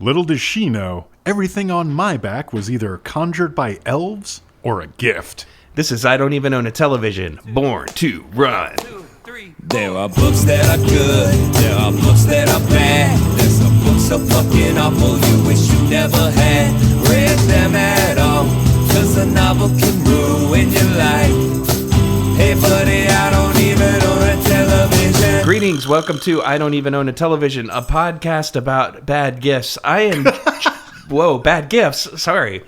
Little does she know, everything on my back was either conjured by elves or a gift. This is I Don't Even Own a Television, Born to Run. There are books that are good, there are books that are bad. There's some books so fucking awful you wish you never had read them at all, 'cause a novel can ruin your life. Hey buddy, I don't even own a television. Greetings, welcome to I Don't Even Own a Television, a podcast about bad gifts. I am... Whoa, bad gifts, sorry.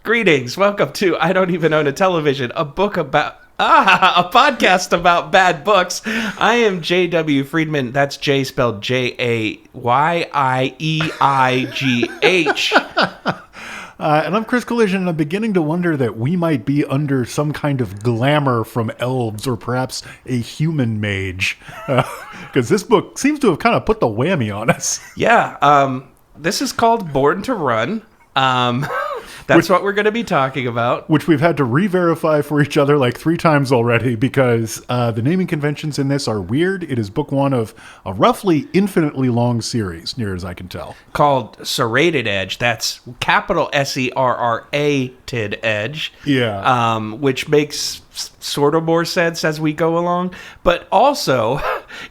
Greetings, welcome to I Don't Even Own a Television, a podcast about bad books. I am J.W. Friedman. That's J spelled J-A-Y-I-E-I-G-H. And I'm Chris Collision, and I'm beginning to wonder that we might be under some kind of glamour from elves or perhaps a human mage. Because this book seems to have kind of put the whammy on us. Yeah, this is called Born to Run. That's what we're going to be talking about. Which we've had to re-verify for each other like 3 times already because the naming conventions in this are weird. It is book 1 of a roughly infinitely long series, near as I can tell. Called Serrated Edge. That's capital S-E-R-R-A-ted Edge. Yeah. Which makes sort of more sense as we go along. But also,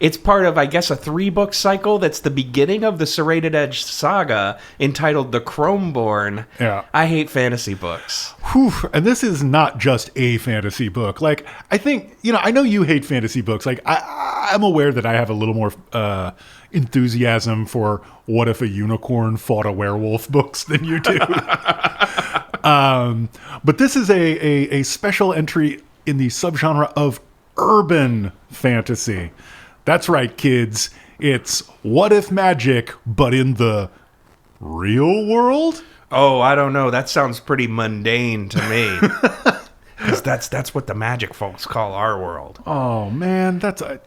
it's part of, I guess, a 3-book cycle that's the beginning of the Serrated Edge saga entitled The Chromeborn. Yeah. I hate fantasy books. Whew. And this is not just a fantasy book. Like, I think, I know you hate fantasy books. Like, I'm aware that I have a little more enthusiasm for what if a unicorn fought a werewolf books than you do. But this is a special entry in the subgenre of urban fantasy. That's right, kids. It's what if magic, but in the real world? Oh, I don't know. That sounds pretty mundane to me. Because that's what the magic folks call our world. Oh, man. They're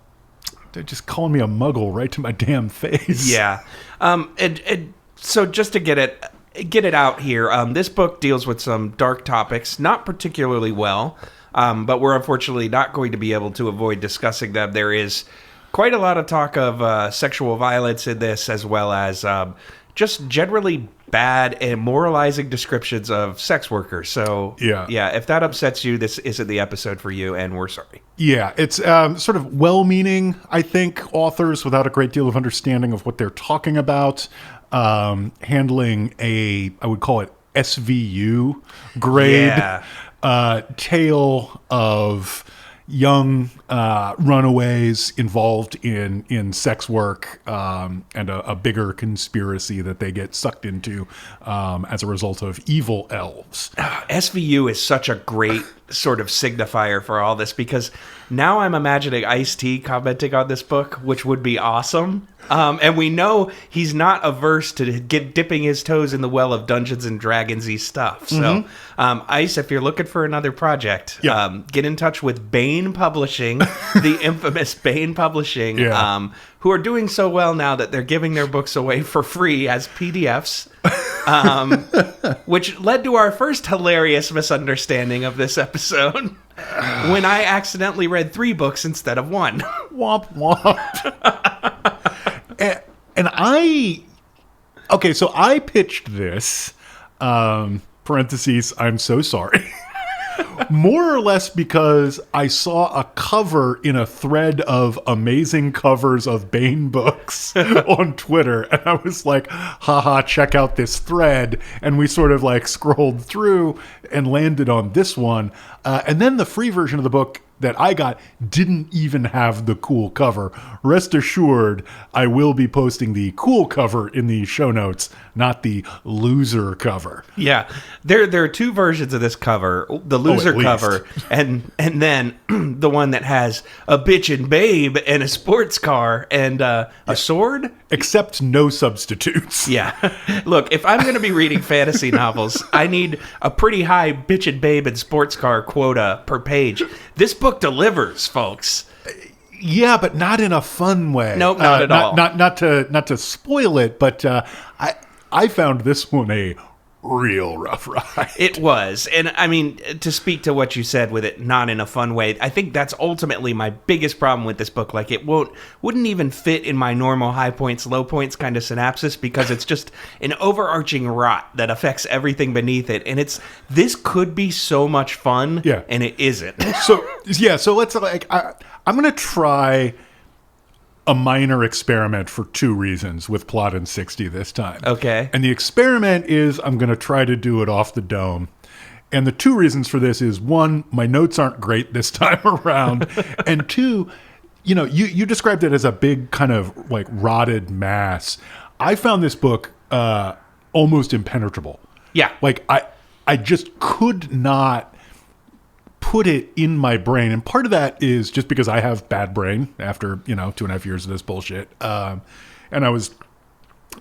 just calling me a muggle right to my damn face. Yeah. So just to get it out here, this book deals with some dark topics, not particularly well, but we're unfortunately not going to be able to avoid discussing them. There is quite a lot of talk of sexual violence in this, as well as just generally bad and moralizing descriptions of sex workers. So, yeah, if that upsets you, this isn't the episode for you, and we're sorry. Yeah, it's sort of well-meaning, I think, authors without a great deal of understanding of what they're talking about, handling I would call it SVU grade tale of young runaways involved in sex work and a bigger conspiracy that they get sucked into as a result of evil elves. SVU is such a great sort of signifier for all this, because now I'm imagining Ice-T commenting on this book, which would be awesome. And we know he's not averse to dipping his toes in the well of Dungeons and Dragons-y stuff. So, Ice, if you're looking for another project, get in touch with Baen Publishing, the infamous Baen Publishing, who are doing so well now that they're giving their books away for free as PDFs. Which led to our first hilarious misunderstanding of this episode when I accidentally read 3 books instead of 1. Womp womp. and so I pitched this, parentheses, I'm so sorry. More or less because I saw a cover in a thread of amazing covers of Baen books on Twitter. And I was like, haha, check out this thread. And we sort of like scrolled through and landed on this one. And then the free version of the book that I got didn't even have the cool cover. Rest assured, I will be posting the cool cover in the show notes, not the loser cover. Yeah, there are 2 versions of this cover: the loser cover, and then the one that has a bitchin' babe and a sports car and a sword. Except no substitutes. Yeah. Look, if I'm going to be reading fantasy novels, I need a pretty high bitchin' babe and sports car quota per page. This book delivers, folks. Yeah, but not in a fun way. Nope, not at all. Not to spoil it, but I found this one a real rough ride. It was. And I mean, to speak to what you said with it not in a fun way, I think that's ultimately my biggest problem with this book. Like, it wouldn't even fit in my normal high points, low points kind of synopsis, because it's just an overarching rot that affects everything beneath it. And this could be so much fun, and it isn't. So let's, I'm going to try a minor experiment for 2 reasons with Plot in 60 this time. Okay. And the experiment is I'm going to try to do it off the dome. And the 2 reasons for this is, 1, my notes aren't great this time around. And 2, you described it as a big kind of like rotted mass. I found this book almost impenetrable. Yeah. Like I just could not put it in my brain, and part of that is just because I have bad brain after 2.5 years of this bullshit, and I was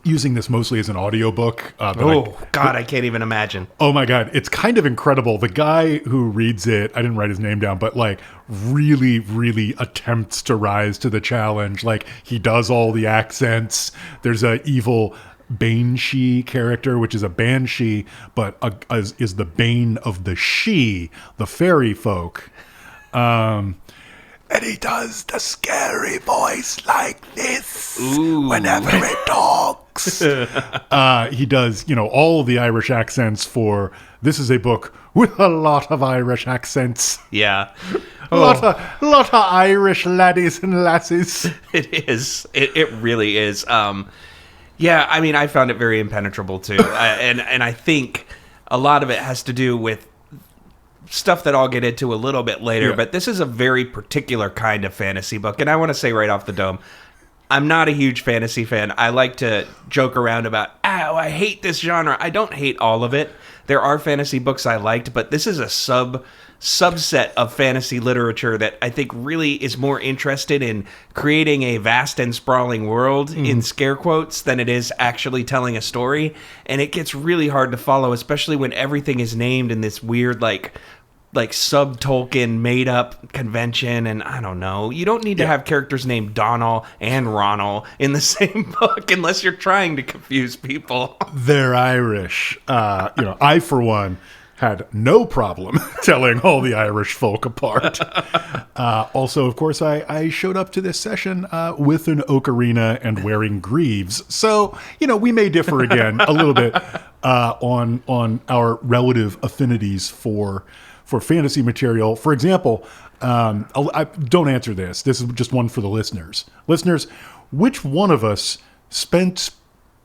using this mostly as an audiobook. I can't even imagine. Oh my god, it's kind of incredible. The guy who reads it, I didn't write his name down, but like really, really attempts to rise to the challenge. Like, he does all the accents. There's a evil Banshee character, which is a banshee, but is the bane of the She, the fairy folk. And he does the scary voice like this. Ooh. Whenever he talks. He does, all of the Irish accents for, this is a book with a lot of Irish accents. Yeah. A lot of Irish laddies and lasses. It is. It really is. Yeah, I mean, I found it very impenetrable too, and I think a lot of it has to do with stuff that I'll get into a little bit later. But this is a very particular kind of fantasy book, and I want to say right off the dome, I'm not a huge fantasy fan. I like to joke around about, I hate this genre. I don't hate all of it. There are fantasy books I liked, but this is a subset of fantasy literature that I think really is more interested in creating a vast and sprawling world, in scare quotes, than it is actually telling a story. And it gets really hard to follow, especially when everything is named in this weird, like sub-Tolkien made-up convention. And I don't know. You don't need to have characters named Donal and Ronal in the same book unless you're trying to confuse people. They're Irish. I, for one, had no problem telling all the Irish folk apart. Also, of course, I showed up to this session with an ocarina and wearing greaves. So, we may differ again a little bit on our relative affinities for fantasy material. For example, I don't answer this. This is just one for the listeners. Listeners, which one of us spent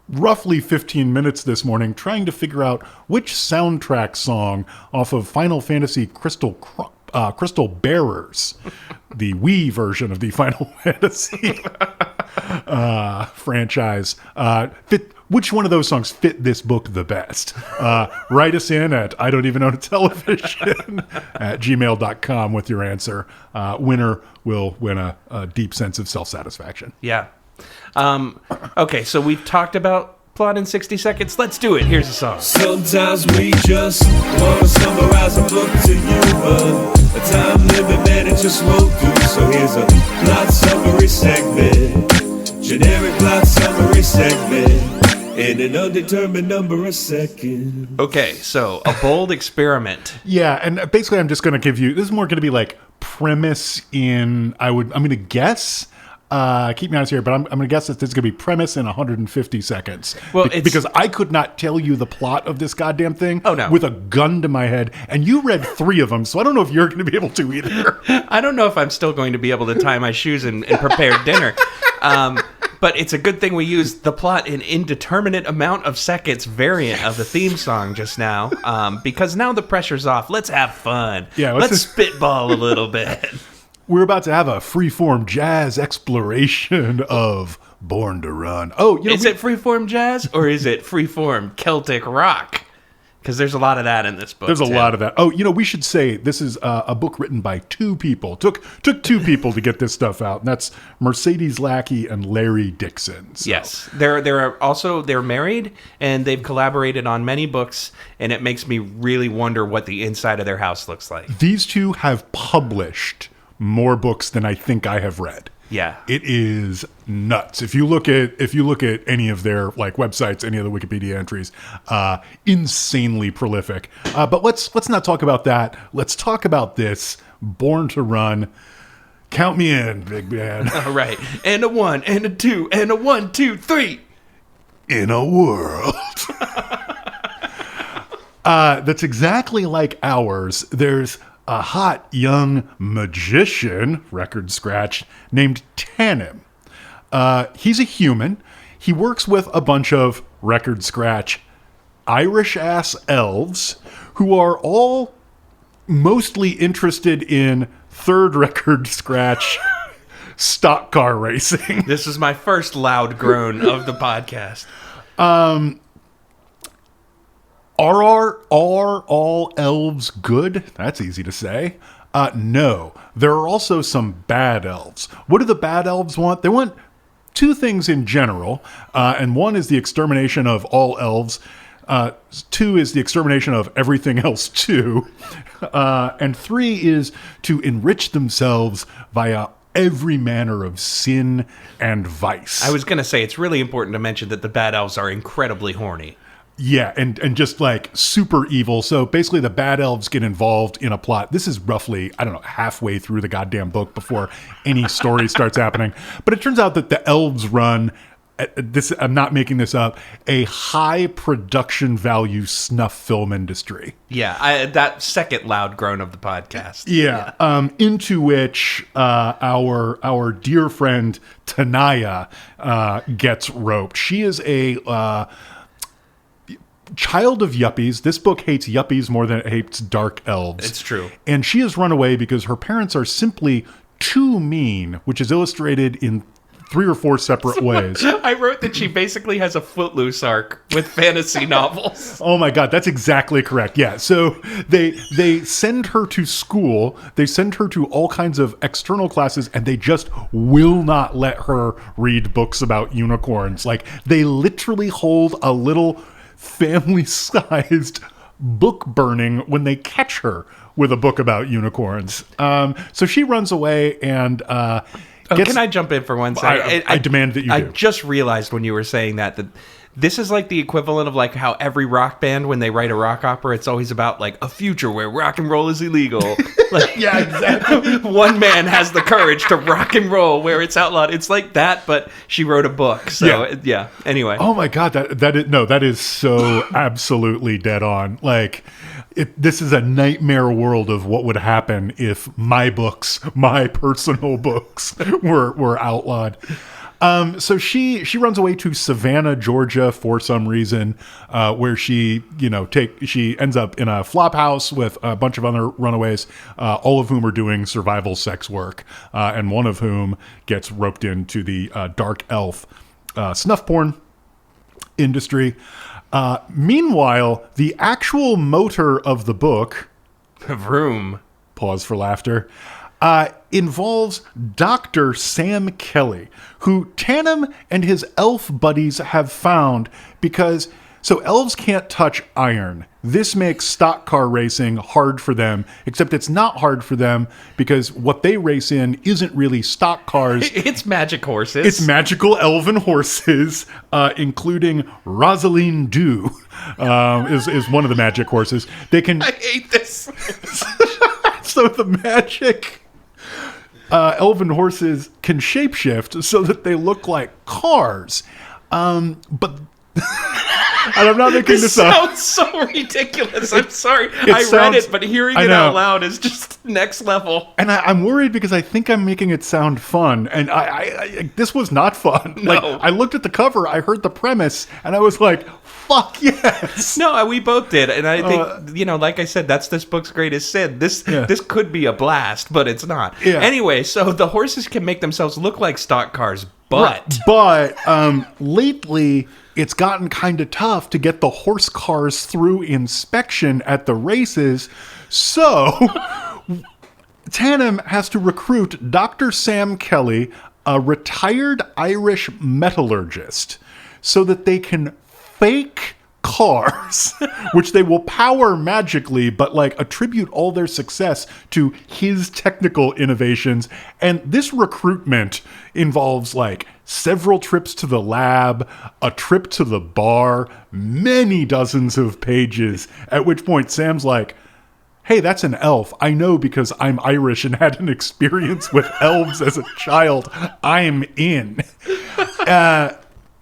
roughly 15 minutes this morning trying to figure out which soundtrack song off of Final Fantasy Crystal Bearers, the Wii version of the Final Fantasy franchise, which one of those songs fit this book the best? Write us in at I don't even own a television at gmail.com with your answer. Winner will win a deep sense of self-satisfaction. Yeah. Okay, so we've talked about Plot in 60 seconds. Let's do it. Here's a song. Sometimes we just want to summarize a book to you, but a time limit, man, it just won't do. So here's a plot summary segment. Generic plot summary segment. In an undetermined number of seconds. Okay, so a bold experiment. Yeah, and basically I'm just going to give you, this is more going to be like premise in, I'm going to guess, keep me honest here, but I'm going to guess that this is going to be premise in 150 seconds. Well, because I could not tell you the plot of this goddamn thing with a gun to my head, and you read 3 of them, so I don't know if you're going to be able to either. I don't know if I'm still going to be able to tie my shoes and prepare dinner. But it's a good thing we used the plot in indeterminate amount of seconds variant of the theme song just now, because now the pressure's off. Let's have fun. Yeah, let's spitball a little bit. We're about to have a freeform jazz exploration of Born to Run. Oh, is it freeform jazz or is it freeform Celtic rock? Because there's a lot of that in this book. There's a lot of that. Oh, we should say this is a book written by 2 people. Took 2 people to get this stuff out, and that's Mercedes Lackey and Larry Dixon. So. Yes, they're married and they've collaborated on many books, and it makes me really wonder what the inside of their house looks like. These 2 have published more books than I think I have read. Yeah. It is nuts. If you look at any of their like websites, any of the Wikipedia entries, insanely prolific. But let's not talk about that. Let's talk about this. Born to Run. Count me in, big man. All right. And a 1, and a 2, and a 1, 2, 3. In a world. That's exactly like ours. There's a hot young magician, record scratch, named Tanim. He's a human. He works with a bunch of, record scratch, Irish-ass elves who are all mostly interested in, third record scratch, stock car racing. This is my first loud groan of the podcast. Are all elves good? That's easy to say. No. There are also some bad elves. What do the bad elves want? They want two things in general, and one is the extermination of all elves. Two is the extermination of everything else too. And three is to enrich themselves via every manner of sin and vice. I was going to say, it's really important to mention that the bad elves are incredibly horny. Yeah, and just like super evil. So basically the bad elves get involved in a plot. This is roughly, I don't know, halfway through the goddamn book before any story starts happening. But it turns out that the elves run, this, I'm not making this up, a high production value snuff film industry. Yeah, that second loud groan of the podcast. Yeah. Into which our dear friend Tanaya gets roped. She is a child of yuppies. This book hates yuppies more than it hates dark elves. It's true. And she has run away because her parents are simply too mean, which is illustrated in 3 or 4 separate ways. I wrote that she basically has a Footloose arc with fantasy novels. Oh my God, that's exactly correct. Yeah, so they send her to school, they send her to all kinds of external classes, and they just will not let her read books about unicorns. Like, they literally hold a little family-sized book burning when they catch her with a book about unicorns. So she runs away and can I jump in for one second? I demand that you do. I just realized when you were saying that this is like the equivalent of like how every rock band, when they write a rock opera, it's always about like a future where rock and roll is illegal. Like, yeah, exactly. One man has the courage to rock and roll where it's outlawed. It's like that, but she wrote a book. So yeah. Anyway. Oh my God, that is so absolutely dead on. Like, this is a nightmare world of what would happen if my books, my personal books, were outlawed. So she runs away to Savannah, Georgia for some reason, where she ends up in a flop house with a bunch of other runaways, all of whom are doing survival sex work, and one of whom gets roped into the dark elf snuff porn industry. Meanwhile, the actual motor of the book, Vroom. Pause for laughter, involves Dr. Sam Kelly, who Tanim and his elf buddies have found because... So elves can't touch iron. This makes stock car racing hard for them, except it's not hard for them because what they race in isn't really stock cars. It's magic horses. It's magical elven horses, including Rosaline Dew is one of the magic horses. They can... I hate this. So the magic elven horses can shapeshift so that they look like cars. But... And I'm not making this up. Sounds so ridiculous. I'm sorry. I read it, but hearing it out loud is just next level. And I'm worried because I think I'm making it sound fun. And I this was not fun. No. Like, I looked at the cover, I heard the premise, and I was like, fuck yes. No, we both did. And I think, like I said, that's this book's greatest sin. This could be a blast, but it's not. Yeah. Anyway, so the horses can make themselves look like stock cars, but lately it's gotten kind of tough to get the horse cars through inspection at the races. So Tanim has to recruit Dr. Sam Kelly, a retired Irish metallurgist, so that they can fake cars, which they will power magically, but like attribute all their success to his technical innovations. And this recruitment involves like several trips to the lab, a trip to the bar, many dozens of pages, at which point Sam's like, hey, that's an elf. I know because I'm Irish and had an experience with elves as a child. I'm in.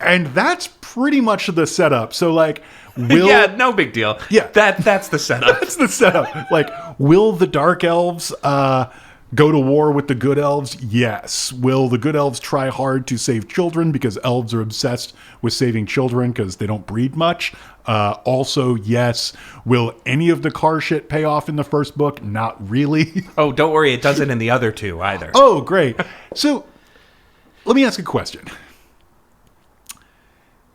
And that's pretty much the setup. So, like, yeah, no big deal. Yeah. That's the setup. That's the setup. Like, will the dark elves go to war with the good elves? Yes. Will the good elves try hard to save children because elves are obsessed with saving children because they don't breed much? Also, yes. Will any of the car shit pay off in the first book? Not really. Oh, don't worry. It doesn't in the other two either. Oh, great. So, let me ask a question.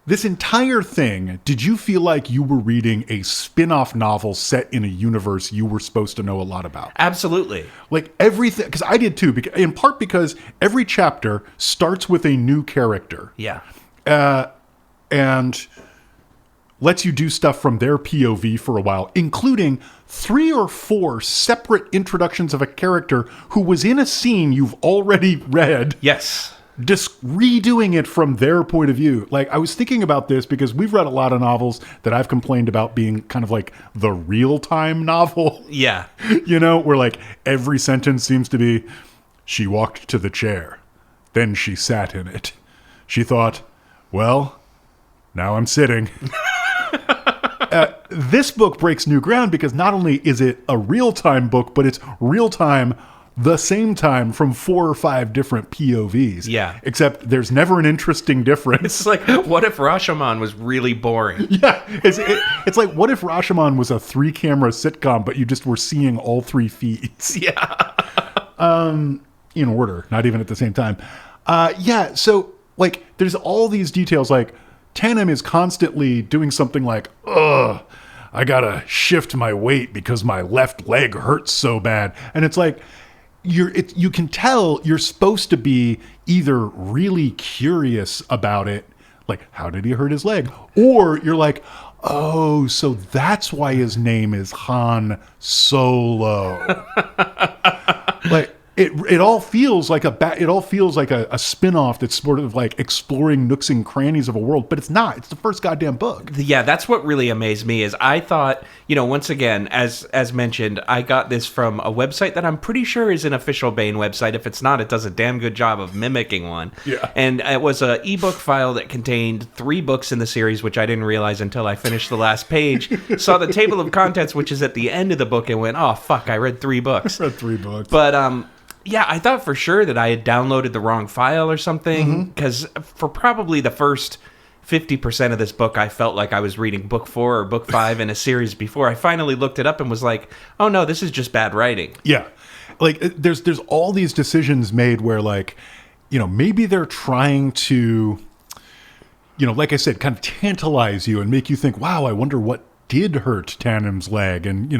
This entire thing, did you feel like you were reading a spin-off novel set in a universe you were supposed to know a lot about? Absolutely. Like everything, because I did too, in part because every chapter starts with a new character. Yeah. And lets you do stuff from their POV for a while, including 3 or 4 separate introductions of a character who was in a scene you've already read. Yes. Just redoing it from their point of view. Like, I was thinking about this because we've read a lot of novels that I've complained about being kind of like the real-time novel. Yeah. You know, where like every sentence seems to be, she walked to the chair. Then she sat in it. She thought, well, now I'm sitting. This book breaks new ground because not only is it a real-time book, but it's real-time the same time from 4 or 5 different POVs. Yeah. Except there's never an interesting difference. It's like, what if Rashomon was really boring? Yeah. It's like, what if Rashomon was a 3-camera sitcom, but you just were seeing all 3 feeds? Yeah. In order, not even at the same time. Yeah, so, like, there's all these details, like, Tanem is constantly doing something like, I gotta shift my weight because my left leg hurts so bad. And it's like, you can tell you're supposed to be either really curious about it, like, how did he hurt his leg? Or you're like, oh, so that's why his name is Han Solo. Like, it all feels like a spin-off that's sort of like exploring nooks and crannies of a world, but it's not. It's the first goddamn book. Yeah, that's what really amazed me is I thought, once again, as mentioned, I got this from a website that I'm pretty sure is an official Bane website. If it's not, it does a damn good job of mimicking one. Yeah. And it was an ebook file that contained 3 books in the series, which I didn't realize until I finished the last page. Saw the table of contents, which is at the end of the book, and went, oh, fuck, I read 3 books. I read 3 books. But, yeah, I thought for sure that I had downloaded the wrong file or something, because for probably the first 50% of this book, I felt like I was reading book 4 or book 5 in a series before I finally looked it up and was like, oh no, this is just bad writing. Yeah. Like, there's all these decisions made where, like, maybe they're trying to, like I said, kind of tantalize you and make you think, wow, I wonder what did hurt Tanem's leg, and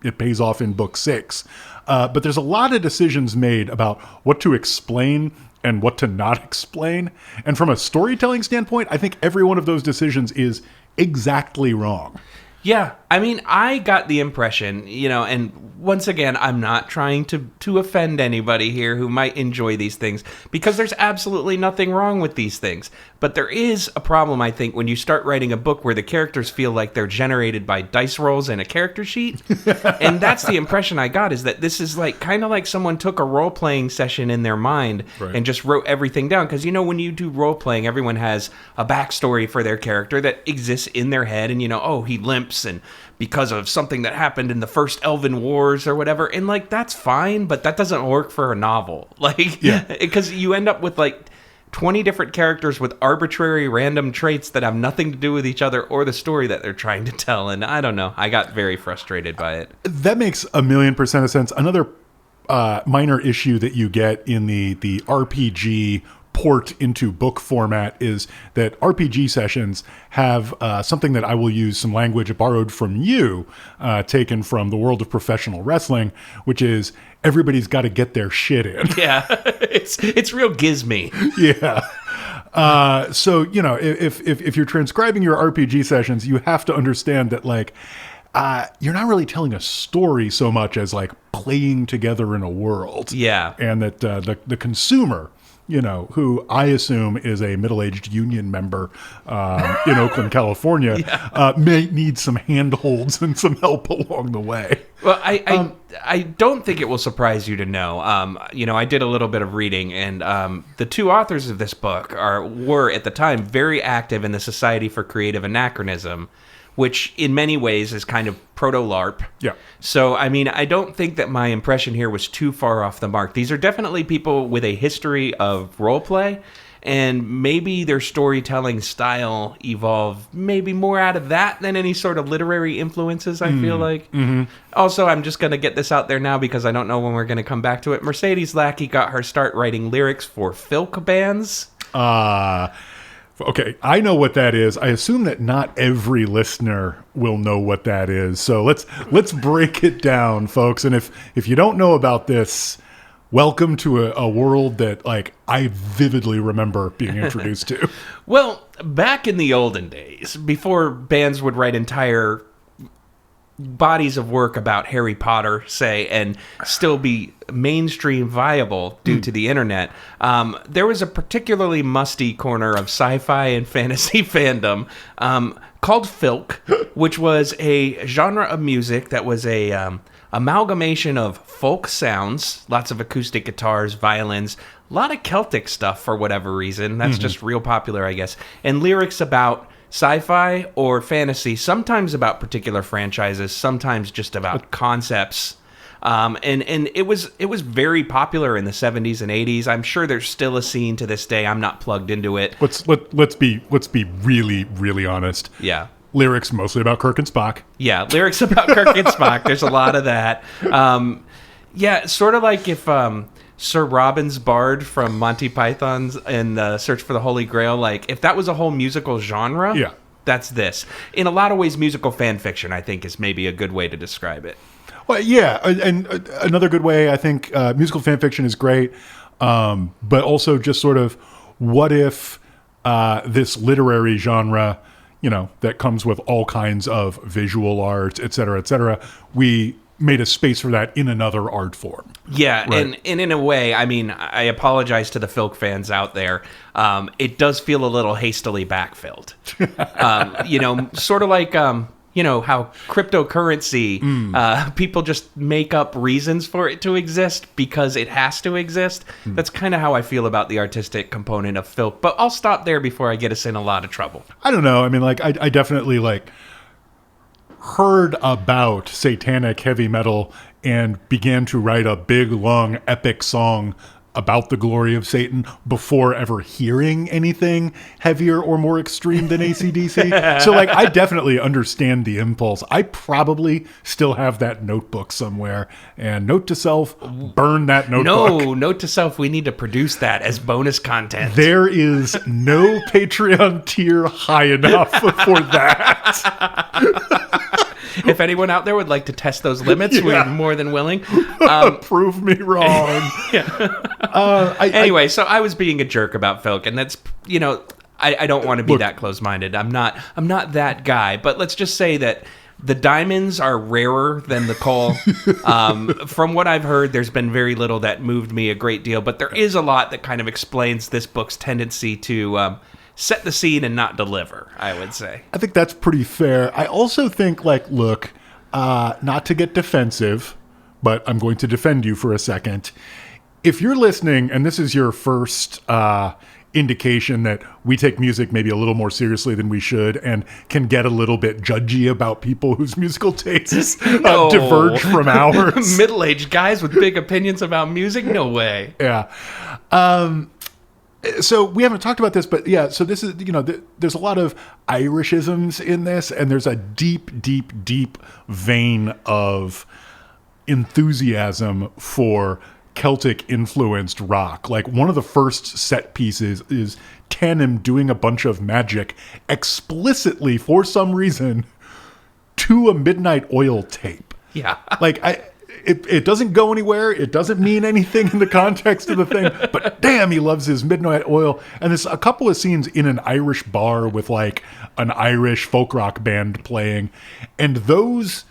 it pays off in book 6. But there's a lot of decisions made about what to explain and what to not explain. And from a storytelling standpoint, I think every one of those decisions is exactly wrong. Yeah, I mean, I got the impression, and once again, I'm not trying to offend anybody here who might enjoy these things, because there's absolutely nothing wrong with these things. But there is a problem, I think, when you start writing a book where the characters feel like they're generated by dice rolls and a character sheet. And that's the impression I got, is that this is like kind of like someone took a role-playing session in their mind and just wrote everything down. Because, when you do role-playing, everyone has a backstory for their character that exists in their head. And, oh, he limps and because of something that happened in the first Elven Wars or whatever. And, like, that's fine, but that doesn't work for a novel. Like, because you end up with, like, 20 different characters with arbitrary random traits that have nothing to do with each other or the story that they're trying to tell. And I don't know. I got very frustrated by it. That makes 1,000,000% of sense. Another minor issue that you get in the RPG port into book format is that RPG sessions have something that I will use some language borrowed from you, taken from the world of professional wrestling, which is everybody's got to get their shit in. Yeah, it's real gizmy. Yeah. So, if you're transcribing your RPG sessions, you have to understand that, like, you're not really telling a story so much as, like, playing together in a world. Yeah. And that the consumer, who I assume is a middle-aged union member in Oakland, California, may need some handholds and some help along the way. Well, I don't think it will surprise you to know. I did a little bit of reading, and the two authors of this book were at the time very active in the Society for Creative Anachronism, which in many ways is kind of proto-LARP. Yeah. So, I mean, I don't think that my impression here was too far off the mark. These are definitely people with a history of roleplay, and maybe their storytelling style evolved maybe more out of that than any sort of literary influences, I feel like. Mm-hmm. Also, I'm just going to get this out there now because I don't know when we're going to come back to it. Mercedes Lackey got her start writing lyrics for filk bands. Okay, I know what that is. I assume that not every listener will know what that is. So let's break it down, folks. And if you don't know about this, welcome to a world that, like, I vividly remember being introduced to. Well, back in the olden days, before bands would write entire bodies of work about Harry Potter, say, and still be mainstream viable due to the internet, there was a particularly musty corner of sci-fi and fantasy fandom called filk, which was a genre of music that was a amalgamation of folk sounds, lots of acoustic guitars, violins, a lot of Celtic stuff for whatever reason. That's just real popular, I guess, and lyrics about sci-fi or fantasy, sometimes about particular franchises, sometimes just about concepts. And it was very popular in the 70s and 80s. I'm sure there's still a scene to this day. I'm not plugged into it. Let's be really, really honest. Yeah. Lyrics mostly about Kirk and Spock. Yeah, lyrics about Kirk and Spock. There's a lot of that. Sort of like if Sir Robin's Bard from Monty Python's and Search for the Holy Grail, like, if that was a whole musical genre, that's this. In a lot of ways, musical fan fiction, I think, is maybe a good way to describe it. Well, yeah, and another good way, I think, musical fan fiction is great, but also just sort of, what if this literary genre, that comes with all kinds of visual art, et cetera, we made a space for that in another art form. Yeah, right? and in a way, I mean, I apologize to the filk fans out there. It does feel a little hastily backfilled. Sort of like, how cryptocurrency, people just make up reasons for it to exist because it has to exist. That's kind of how I feel about the artistic component of filk. But I'll stop there before I get us in a lot of trouble. I don't know. I mean, like, I definitely, like, heard about satanic heavy metal and began to write a big, long, epic song about the glory of Satan before ever hearing anything heavier or more extreme than AC/DC. So, like, I definitely understand the impulse. I probably still have that notebook somewhere. And note to self, burn that notebook. No, note to self, we need to produce that as bonus content. There is no Patreon tier high enough for that. If anyone out there would like to test those limits, we're more than willing. Prove me wrong. Anyway, so I was being a jerk about filk, and that's, I don't want to be that close-minded. I'm not that guy. But let's just say that the diamonds are rarer than the coal. From what I've heard, there's been very little that moved me a great deal, but there is a lot that kind of explains this book's tendency to set the scene and not deliver, I would say. I think that's pretty fair. I also think, like, look, not to get defensive, but I'm going to defend you for a second. If you're listening and this is your first indication that we take music maybe a little more seriously than we should and can get a little bit judgy about people whose musical tastes diverge from ours. Middle-aged guys with big opinions about music? No way. Yeah. So we haven't talked about this, but yeah, so this is, there's a lot of Irishisms in this, and there's a deep, deep, deep vein of enthusiasm for Celtic-influenced rock. Like, one of the first set pieces is Tannen doing a bunch of magic explicitly, for some reason, to a Midnight Oil tape. Yeah. Like, It doesn't go anywhere. It doesn't mean anything in the context of the thing. But damn, he loves his Midnight Oil. And there's a couple of scenes in an Irish bar with like an Irish folk rock band playing. And those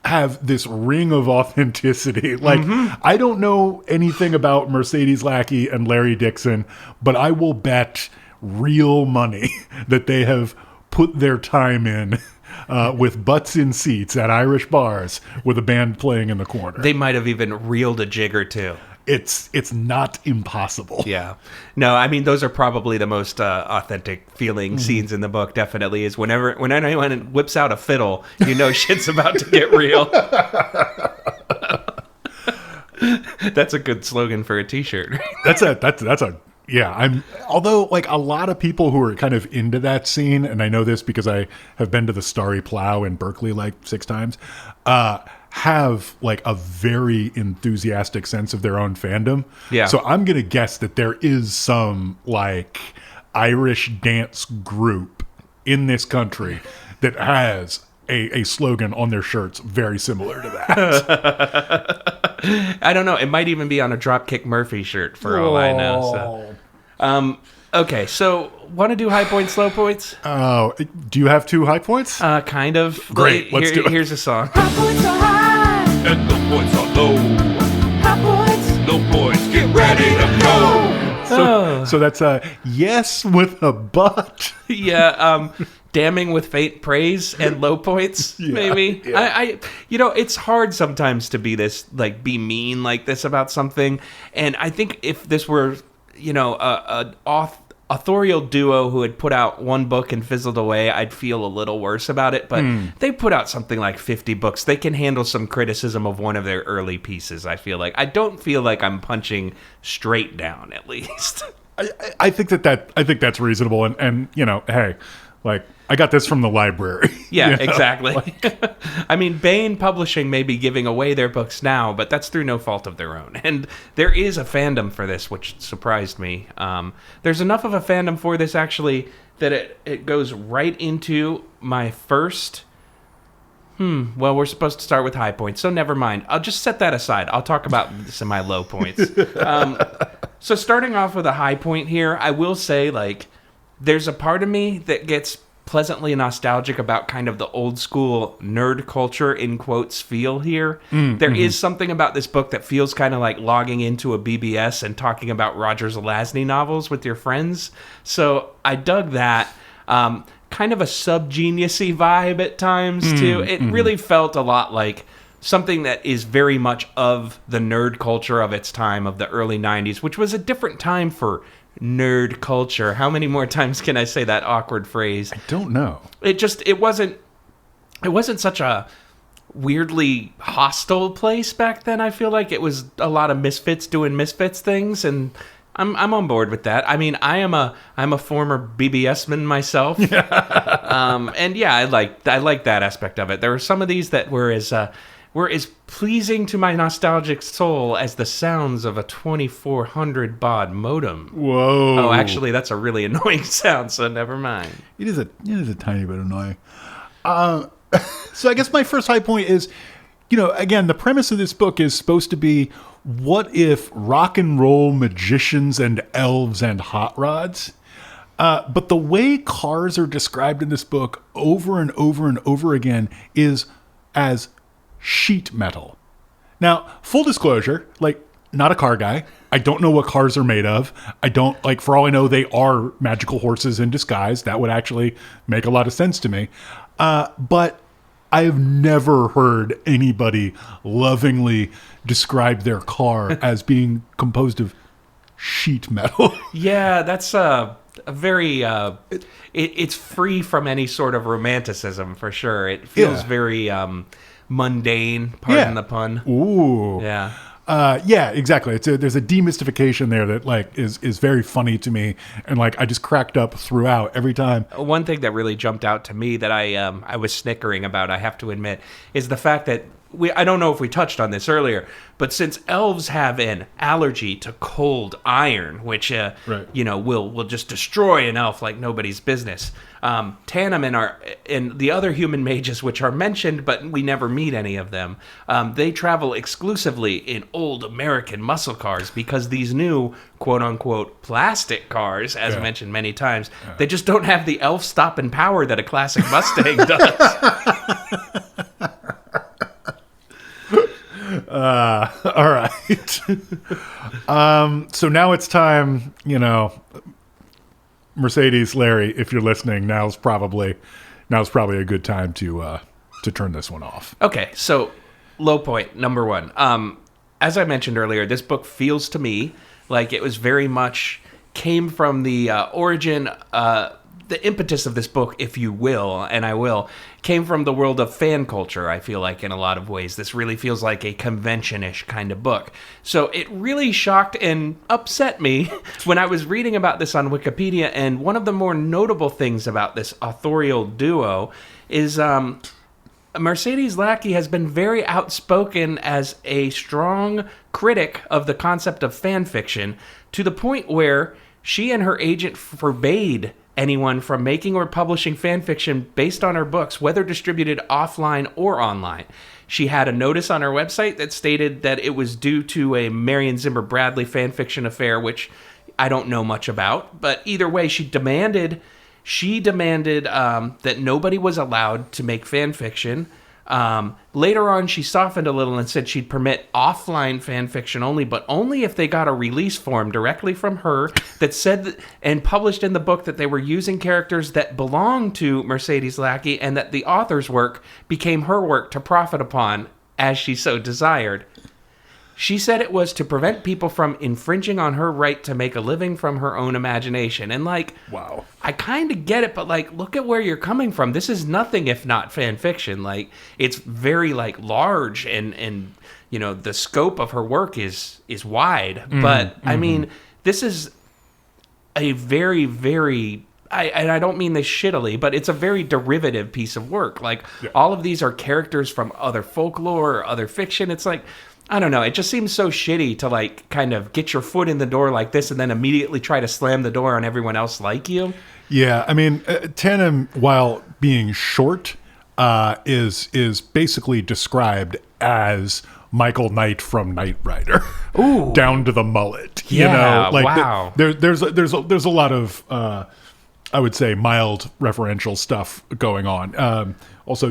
have this ring of authenticity. Like, I don't know anything about Mercedes Lackey and Larry Dixon, but I will bet real money that they have put their time in with butts in seats at Irish bars with a band playing in the corner. They might have even reeled a jig or two. It's not impossible. Yeah. No, I mean, those are probably the most authentic feeling scenes in the book, definitely, is when anyone whips out a fiddle, you know shit's about to get real. That's a good slogan for a t-shirt. That's a yeah. Although like a lot of people who are kind of into that scene, and I know this because I have been to the Starry Plow in Berkeley like 6 times, have like a very enthusiastic sense of their own fandom. Yeah. So I'm going to guess that there is some like Irish dance group in this country that has a slogan on their shirts very similar to that. I don't know. It might even be on a Dropkick Murphy shirt for all I know. So. Okay, so want to do high points, low points? Oh, do you have 2 high points? Kind of. Great, let's do it. Here's a song. High points are high, And low points are low. high points. Low points, get ready to go. So that's a yes with a but. Yeah, damning with faint praise and low points, maybe. Yeah. I it's hard sometimes to be be mean like this about something. And I think if this were, a authorial duo who had put out one book and fizzled away, I'd feel a little worse about it. But they put out something like 50 books. They can handle some criticism of one of their early pieces, I feel like. I don't feel like I'm punching straight down, at least. I think that's reasonable, and hey, like I got this from the library. Yeah, exactly. I mean, Baen Publishing may be giving away their books now, but that's through no fault of their own. And there is a fandom for this, which surprised me. There's enough of a fandom for this, actually, that it goes right into my first... Well, we're supposed to start with high points, so never mind. I'll just set that aside. I'll talk about this in my low points. So starting off with a high point here, I will say, there's a part of me that gets pleasantly nostalgic about kind of the old school nerd culture, in quotes, feel here. There is something about this book that feels kind of like logging into a BBS and talking about Roger Zelazny novels with your friends. So I dug that. Kind of a sub-genius-y vibe at times, too. It really felt a lot like something that is very much of the nerd culture of its time, of the early 90s, which was a different time for nerd culture. How many more times can I say that awkward phrase? I don't know. It wasn't such a weirdly hostile place back then. I feel like it was a lot of misfits doing misfits things, and I'm on board with that. I mean, I'm a former BBS-man myself, and yeah, I like that aspect of it. There were some of these that were as pleasing to my nostalgic soul as the sounds of a 2400 baud modem. Whoa! Oh, actually, that's a really annoying sound, so never mind. It is a tiny bit annoying. So I guess my first high point is, again, the premise of this book is supposed to be, what if rock and roll magicians and elves and hot rods? But the way cars are described in this book over and over and over again is as sheet metal. Now, full disclosure, not a car guy. I don't know what cars are made of. I don't, for all I know, they are magical horses in disguise. That would actually make a lot of sense to me. But I have never heard anybody lovingly describe their car as being composed of sheet metal. Yeah, that's a very... it's free from any sort of romanticism, for sure. It feels very mundane, pardon the pun. Ooh. Yeah. Yeah, exactly. There's a demystification there that is very funny to me, and I just cracked up throughout every time. One thing that really jumped out to me that I was snickering about, I have to admit, is the fact that I don't know if we touched on this earlier, but since elves have an allergy to cold iron, which will just destroy an elf like nobody's business, Tanem and the other human mages, which are mentioned but we never meet any of them, they travel exclusively in old American muscle cars because these new quote unquote plastic cars, as mentioned many times, they just don't have the elf stopping power that a classic Mustang does. All right. So now it's time, Mercedes, Larry, if you're listening, now's probably a good time to turn this one off. Okay, so low point number 1. As I mentioned earlier, this book feels to me like it was very much came from the origin, the impetus of this book, if you will, and I will, came from the world of fan culture, I feel like, in a lot of ways. This really feels like a convention-ish kind of book. So it really shocked and upset me when I was reading about this on Wikipedia, and one of the more notable things about this authorial duo is Mercedes Lackey has been very outspoken as a strong critic of the concept of fan fiction, to the point where she and her agent forbade anyone from making or publishing fan fiction based on her books, whether distributed offline or online. She had a notice on her website that stated that it was due to a Marion Zimmer Bradley fan fiction affair, which I don't know much about. But either way, she demanded that nobody was allowed to make fan fiction. Later on, she softened a little and said she'd permit offline fan fiction only, but only if they got a release form directly from her that said and published in the book that they were using characters that belonged to Mercedes Lackey and that the author's work became her work to profit upon as she so desired. She said it was to prevent people from infringing on her right to make a living from her own imagination. And, wow. I kind of get it, but, look at where you're coming from. This is nothing if not fan fiction. It's very, large and the scope of her work is wide. But, I mean, this is a very, very... and I don't mean this shittily, but it's a very derivative piece of work. All of these are characters from other folklore or other fiction. It's I don't know. It just seems so shitty to kind of get your foot in the door like this and then immediately try to slam the door on everyone else like you. Yeah, I mean, Tanem, while being short, is basically described as Michael Knight from Knight Rider. Ooh, down to the mullet. Yeah, wow. There's a lot of I would say mild referential stuff going on. Also,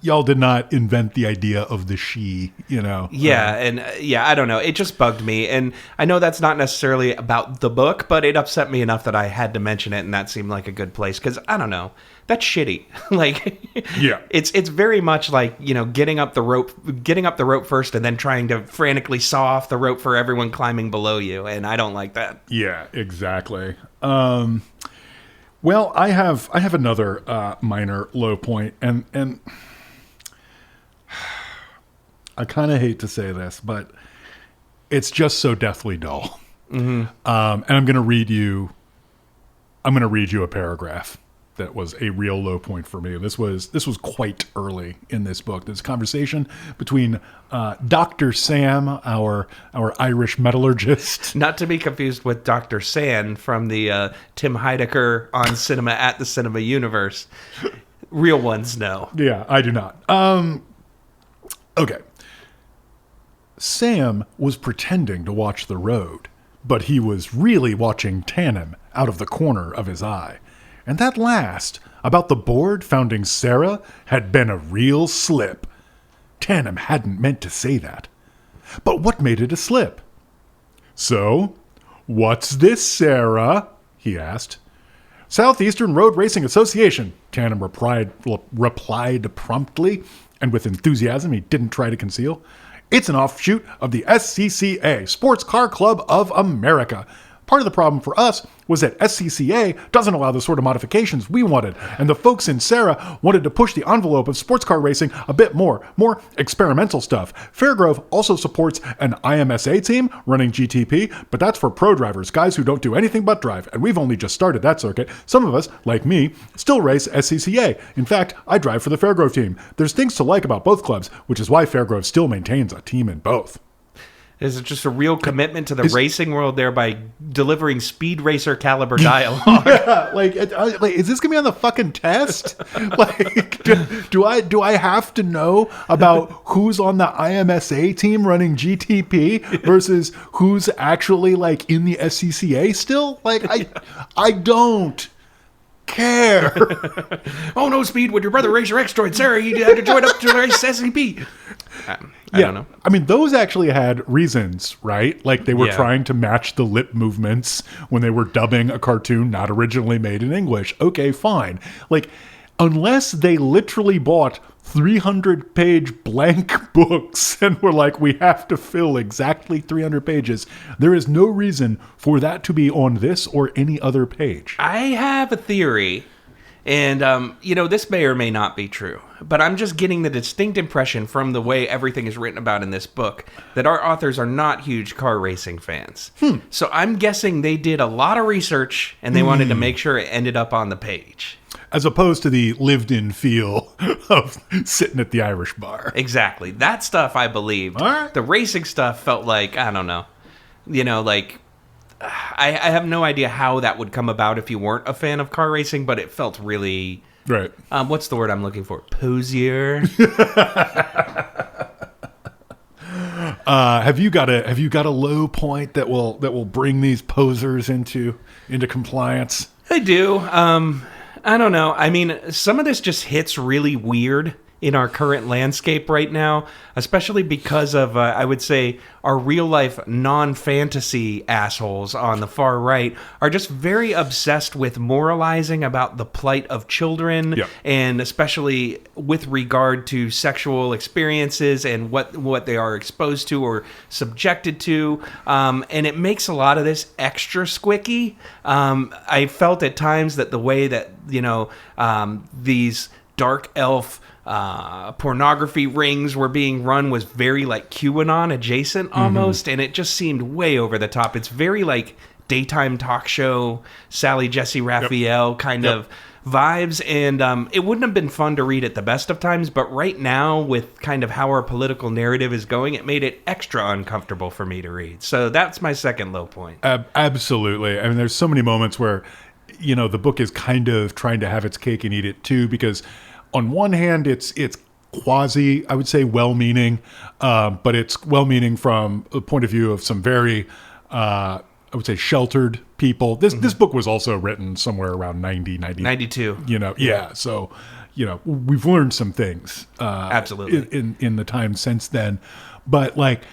y'all did not invent the idea of the she, Yeah, I don't know. It just bugged me. And I know that's not necessarily about the book, but it upset me enough that I had to mention it, and that seemed like a good place. Because, I don't know, that's shitty. Yeah. It's very much like, getting up the rope first and then trying to frantically saw off the rope for everyone climbing below you. And I don't like that. Yeah, exactly. Well, I have another minor low point, and I kind of hate to say this, but it's just so deathly dull. Mm-hmm. And I'm going to read you a paragraph that was a real low point for me. This was quite early in this book. This conversation between Dr. Sam, our Irish metallurgist. Not to be confused with Dr. Sand from the Tim Heidecker on Cinema at the Cinema universe. Real ones know. Yeah, I do not. Okay. Sam was pretending to watch the road, but he was really watching Tanem out of the corner of his eye. And that last, about the board founding Sarah, had been a real slip. Tanem hadn't meant to say that. But what made it a slip? So, what's this, Sarah? He asked. Southeastern Road Racing Association, Tanem replied promptly, and with enthusiasm he didn't try to conceal. It's an offshoot of the SCCA, Sports Car Club of America. Part of the problem for us was that SCCA doesn't allow the sort of modifications we wanted, and the folks in Sarah wanted to push the envelope of sports car racing a bit more experimental stuff. Fairgrove also supports an IMSA team running GTP, but that's for pro drivers, guys who don't do anything but drive, and we've only just started that circuit. Some of us, like me, still race SCCA. In fact, I drive for the Fairgrove team. There's things to like about both clubs, which is why Fairgrove still maintains a team in both. Is it just a real commitment to the racing world there by delivering speed racer caliber dialogue? Is this gonna be on the fucking test? Like, do I have to know about who's on the IMSA team running GTP versus who's actually like in the SCCA still? Like, I don't care. Oh no, Speed! Would your brother race your X-Droid, Sarah? You had to join up to race SCP. I don't know. I mean, those actually had reasons, right? Like they were Yeah. trying to match the lip movements when they were dubbing a cartoon not originally made in English. Okay, fine. Like, unless they literally bought 300-page blank books and were like, we have to fill exactly 300 pages, there is no reason for that to be on this or any other page. I have a theory, and this may or may not be true, but I'm just getting the distinct impression from the way everything is written about in this book that our authors are not huge car racing fans. So I'm guessing they did a lot of research and they wanted to make sure it ended up on the page. As opposed to the lived-in feel of sitting at the Irish bar. Exactly. That stuff I believed. All right. The racing stuff felt like, I don't know. I have no idea how that would come about if you weren't a fan of car racing, but it felt really... Right. What's the word I'm looking for? Posier. Have you got a low point that will bring these posers into compliance? I do. I don't know. I mean, some of this just hits really weird in our current landscape right now, especially because of, I would say, our real-life non-fantasy assholes on the far right are just very obsessed with moralizing about the plight of children, and especially with regard to sexual experiences and what they are exposed to or subjected to, and it makes a lot of this extra squicky. I felt at times that the way that, these dark elf pornography rings were being run was very like QAnon adjacent almost, and it just seemed way over the top. It's very like daytime talk show, Sally Jesse Raphael kind of vibes, and it wouldn't have been fun to read at the best of times, but right now with kind of how our political narrative is going, it made it extra uncomfortable for me to read. So that's my second low point. Absolutely. I mean, there's so many moments where the book is kind of trying to have its cake and eat it too, because on one hand, it's quasi, I would say, well-meaning, but it's well-meaning from the point of view of some very, I would say, sheltered people. This book was also written somewhere around 92. So, we've learned some things. Absolutely. In the time since then. But, like,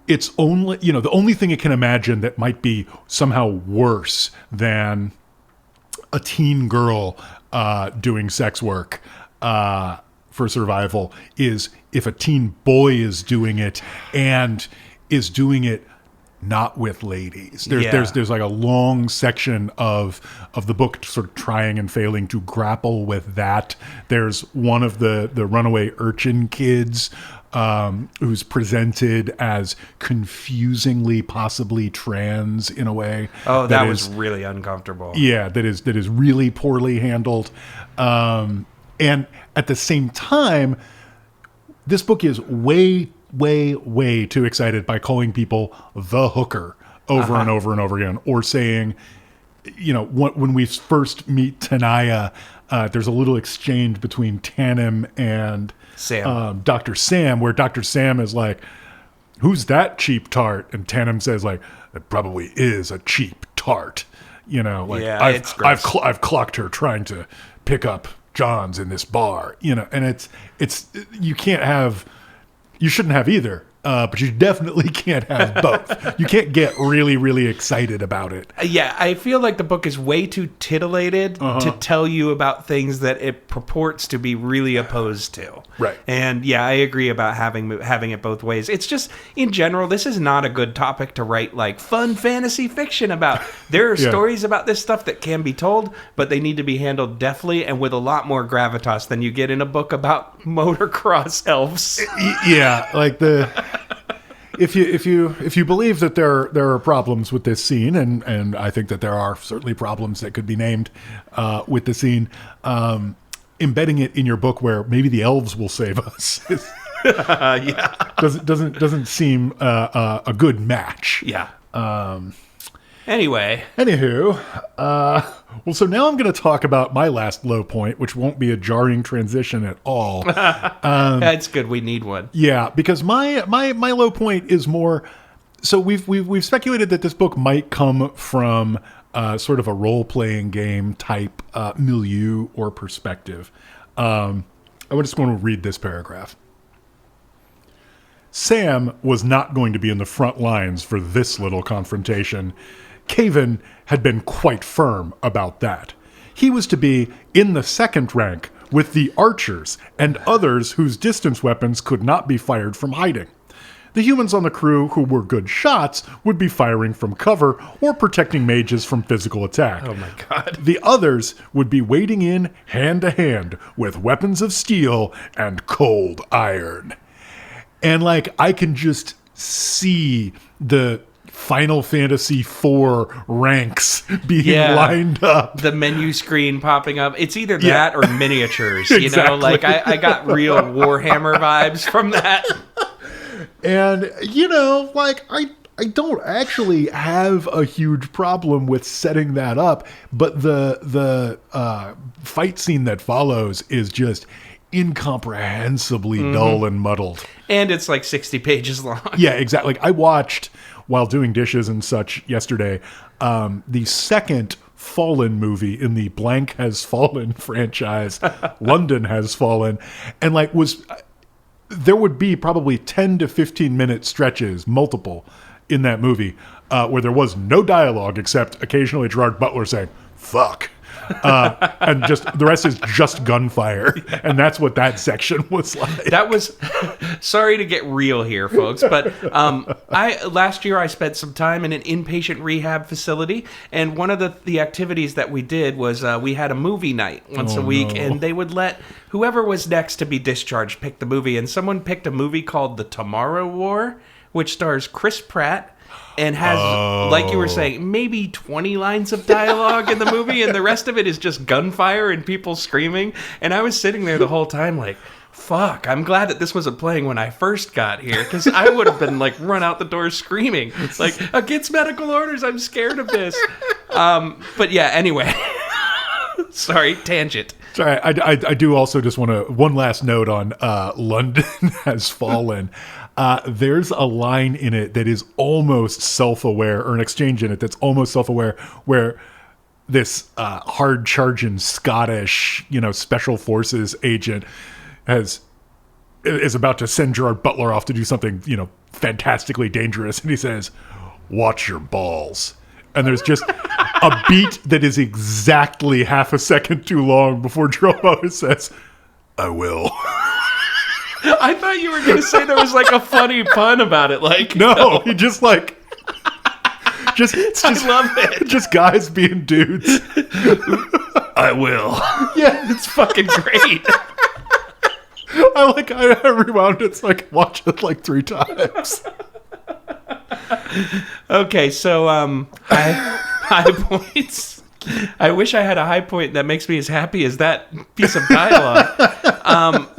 it's only, the only thing it can imagine that might be somehow worse than a teen girl doing sex work for survival is if a teen boy is doing it and is doing it not with ladies. There's like a long section of the book sort of trying and failing to grapple with that. There's one of the runaway urchin kids who's presented as confusingly possibly trans in a way. Oh, that was really uncomfortable. Yeah, that is really poorly handled. And at the same time, this book is way too excited by calling people the hooker over and over and over again, or saying, when we first meet Tanaya, there's a little exchange between Tanim and Sam. Dr. Sam, where Dr. Sam is like, who's that cheap tart? And Tanim says, like, it probably is a cheap tart. It's gross. I've clocked her trying to pick up Johns in this bar, and it's you shouldn't have either. but you definitely can't have both. You can't get really, really excited about it. Yeah, I feel like the book is way too titillated to tell you about things that it purports to be really opposed to. Right. And yeah, I agree about having it both ways. It's just, in general, this is not a good topic to write like fun fantasy fiction about. There are stories about this stuff that can be told, but they need to be handled deftly and with a lot more gravitas than you get in a book about motocross elves. Yeah, like if you believe that there are problems with this scene, and I think that there are certainly problems that could be named with the scene, embedding it in your book where maybe the elves will save us doesn't seem a good match. Yeah. Anywho, well, so now I'm going to talk about my last low point, which won't be a jarring transition at all. That's good. We need one. Yeah, because my low point is more. So we've speculated that this book might come from sort of a role playing game type milieu or perspective. I just want to read this paragraph. Sam was not going to be in the front lines for this little confrontation. Caven had been quite firm about that. He was to be in the second rank with the archers and others whose distance weapons could not be fired from hiding. The humans on the crew who were good shots would be firing from cover or protecting mages from physical attack. Oh my God. The others would be wading in hand to hand with weapons of steel and cold iron. And like, I can just see the Final Fantasy IV ranks being lined up. The menu screen popping up. It's either that or miniatures. You know, like I got real Warhammer vibes from that. And, you know, like I don't actually have a huge problem with setting that up, but the fight scene that follows is just incomprehensibly dull and muddled. And it's like 60 pages long. Yeah, exactly. Like, I watched, while doing dishes and such yesterday, the second Fallen movie in the Blank Has Fallen franchise, London Has Fallen, and like there would be probably 10 to 15 minute stretches, multiple, in that movie, where there was no dialogue except occasionally Gerard Butler saying, fuck. And just the rest is just gunfire, and that's what that section was like. That was sorry to get real here, folks, but last year I spent some time in an inpatient rehab facility, and one of the activities that we did was we had a movie night once a week, and they would let whoever was next to be discharged pick the movie, and someone picked a movie called The Tomorrow War, which stars Chris Pratt. And has, like you were saying, maybe 20 lines of dialogue in the movie, and the rest of it is just gunfire and people screaming. And I was sitting there the whole time like, fuck, I'm glad that this wasn't playing when I first got here, because I would have been like run out the door screaming, like, against medical orders, I'm scared of this. But yeah, anyway. Sorry, tangent. Sorry, I do also just want to, one last note on London Has Fallen. There's a line in it that is almost self-aware, or an exchange in it that's almost self-aware, where this hard-charging Scottish, special forces agent is about to send Gerard Butler off to do something, fantastically dangerous, and he says, "Watch your balls." And there's just a beat that is exactly half a second too long before Gerard Butler says, "I will." I thought you were going to say there was like a funny pun about it. Like, no, he just like, just I love it. Just guys being dudes. I will. Yeah, it's fucking great. I rewound it. It's like, watch it like 3 times. Okay, so high points. I wish I had a high point that makes me as happy as that piece of dialogue.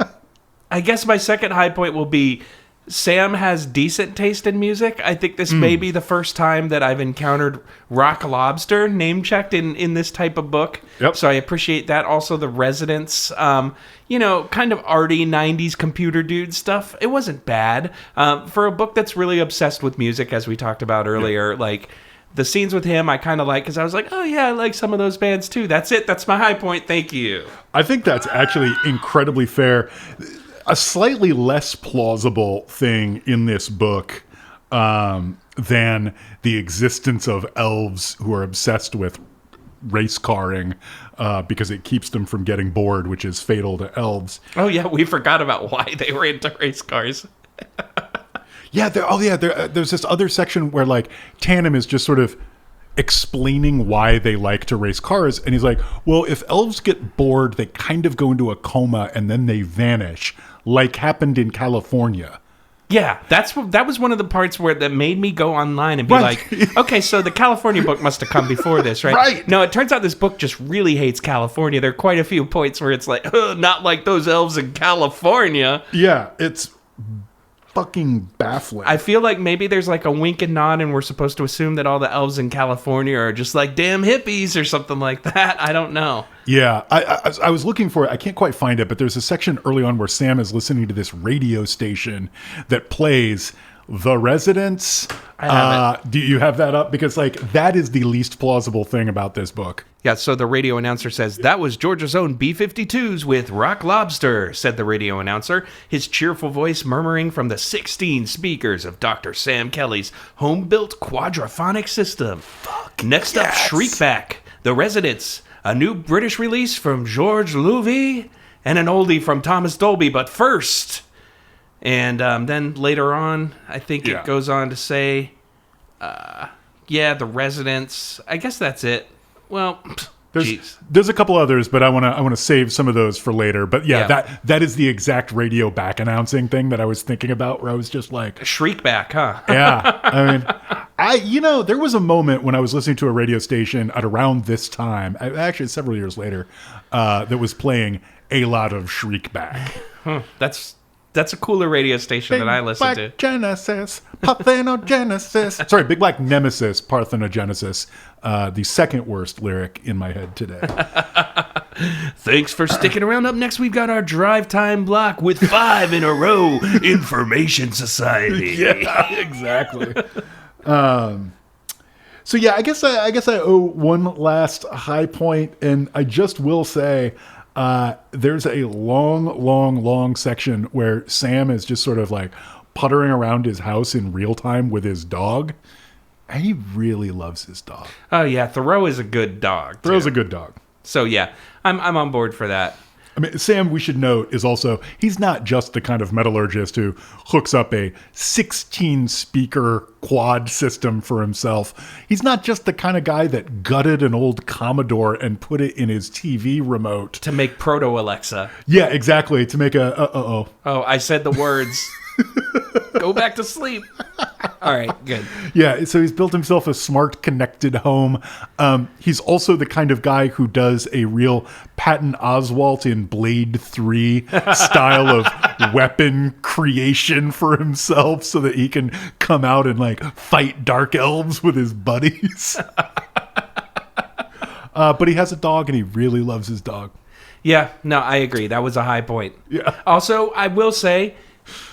I guess my second high point will be Sam has decent taste in music. I think this may be the first time that I've encountered Rock Lobster name-checked in this type of book. Yep. So I appreciate that. Also, The Residents, kind of arty 90s computer dude stuff. It wasn't bad. For a book that's really obsessed with music, as we talked about earlier, like, the scenes with him I kind of like, because I was like, oh yeah, I like some of those bands too. That's it. That's my high point. Thank you. I think that's actually incredibly fair. a slightly less plausible thing in this book than the existence of elves who are obsessed with race carring because it keeps them from getting bored, which is fatal to elves. Oh, yeah, we forgot about why they were into race cars. There's this other section where, like, Tandem is just sort of explaining why they like to race cars, and he's like, well, if elves get bored, they kind of go into a coma and then they vanish, like happened in California. Yeah, that was one of the parts that made me go online and be like, okay, so the California book must have come before this, right? Right. No, it turns out this book just really hates California. There are quite a few points where it's like, not like those elves in California. Yeah, it's fucking baffling. I feel like maybe there's like a wink and nod and we're supposed to assume that all the elves in California are just like damn hippies or something like that. I don't know. Yeah, I was looking for it. I can't quite find it, but there's a section early on where Sam is listening to this radio station that plays The Residents. I have Do you have that up? Because, like, that is the least plausible thing about this book. Yeah, so the radio announcer says, that was Georgia's own B-52s with Rock Lobster, said the radio announcer, his cheerful voice murmuring from the 16 speakers of Dr. Sam Kelly's home-built quadraphonic system. Next up, Shriekback, The Residents, a new British release from George Louvie, and an oldie from Thomas Dolby, but first... And then later on, I think it goes on to say, The Residents. I guess that's it. Well, there's a couple others, but I want to save some of those for later. But that is the exact radio back announcing thing that I was thinking about, where I was just like, Shriekback, huh? Yeah, I mean, there was a moment when I was listening to a radio station at around this time, actually several years later, that was playing a lot of Shriekback. That's a cooler radio station that I listen to. Genesis, Parthenogenesis. Sorry, Big Black Nemesis, Parthenogenesis. The second worst lyric in my head today. Thanks for sticking around. Up next, we've got our drive time block with 5 in a row. Information Society. Yeah, exactly. So yeah, I guess I owe one last high point, and I just will say, there's a long section where Sam is just sort of like puttering around his house in real time with his dog. And he really loves his dog. Oh yeah, Thoreau is a good dog. Thoreau's a good dog. So yeah, I'm on board for that. I mean, Sam, we should note, is also, he's not just the kind of metallurgist who hooks up a 16-speaker quad system for himself. He's not just the kind of guy that gutted an old Commodore and put it in his TV remote. To make Proto-Alexa. Yeah, exactly. To make a, Oh, I said the words. Go back to sleep. All right, good. Yeah, so he's built himself a smart, connected home. He's also the kind of guy who does a real Patton Oswalt in Blade 3 style of weapon creation for himself so that he can come out and, like, fight dark elves with his buddies. But he has a dog, and he really loves his dog. Yeah, no, I agree. That was a high point. Yeah. Also, I will say,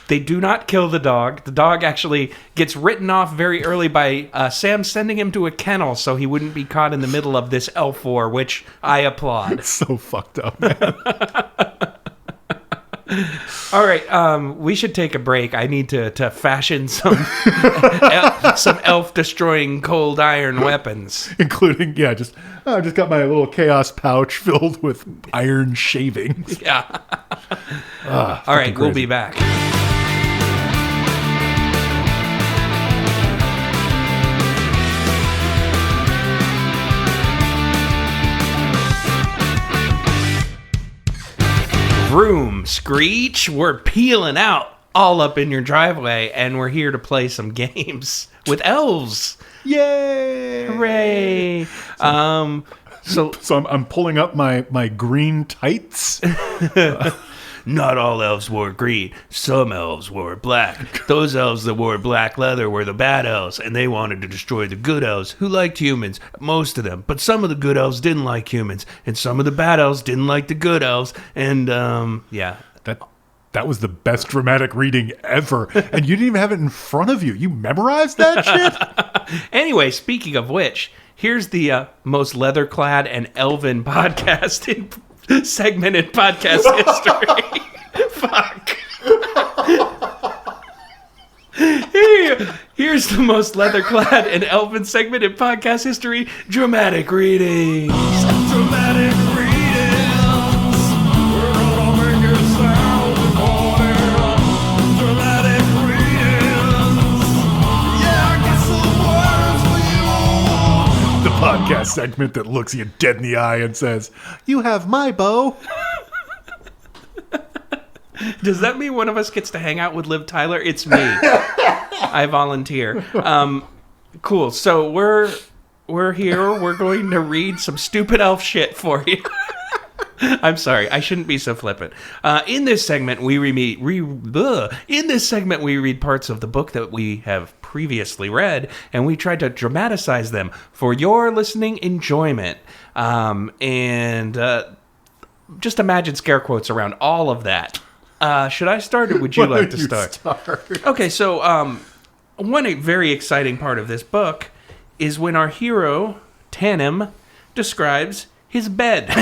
they do not kill the dog. The dog actually gets written off very early by Sam sending him to a kennel so he wouldn't be caught in the middle of this elf war, which I applaud. It's so fucked up, man. All right, we should take a break. I need to fashion some some elf-destroying cold iron weapons. Including, I just got my little chaos pouch filled with iron shavings. Yeah. All right, we'll be back. Vroom, screech, we're peeling out all up in your driveway, and we're here to play some games with elves. Yay! Hooray! So I'm pulling up my green tights. Not all elves wore green. Some elves wore black. Those elves that wore black leather were the bad elves, and they wanted to destroy the good elves who liked humans, most of them. But some of the good elves didn't like humans, and some of the bad elves didn't like the good elves, and, yeah. That was the best dramatic reading ever. And you didn't even have it in front of you. You memorized that shit? Anyway, speaking of which, here's the most leather-clad and elven podcast in segmented podcast history. Fuck. Here's the most leather-clad and elven segment in podcast history, Dramatic Readings. Dramatic readings. We're gonna make it sound important. Dramatic readings. Yeah, I got some words for you. The podcast segment that looks you dead in the eye and says, "You have my bow." Does that mean one of us gets to hang out with Liv Tyler? It's me. I volunteer. Cool. So we're here. We're going to read some stupid elf shit for you. I'm sorry. I shouldn't be so flippant. In this segment, we read parts of the book that we have previously read, and we tried to dramatize them for your listening enjoyment. Just imagine scare quotes around all of that. Should I start, or would you like to start? Okay, so one very exciting part of this book is when our hero, Tanim, describes his bed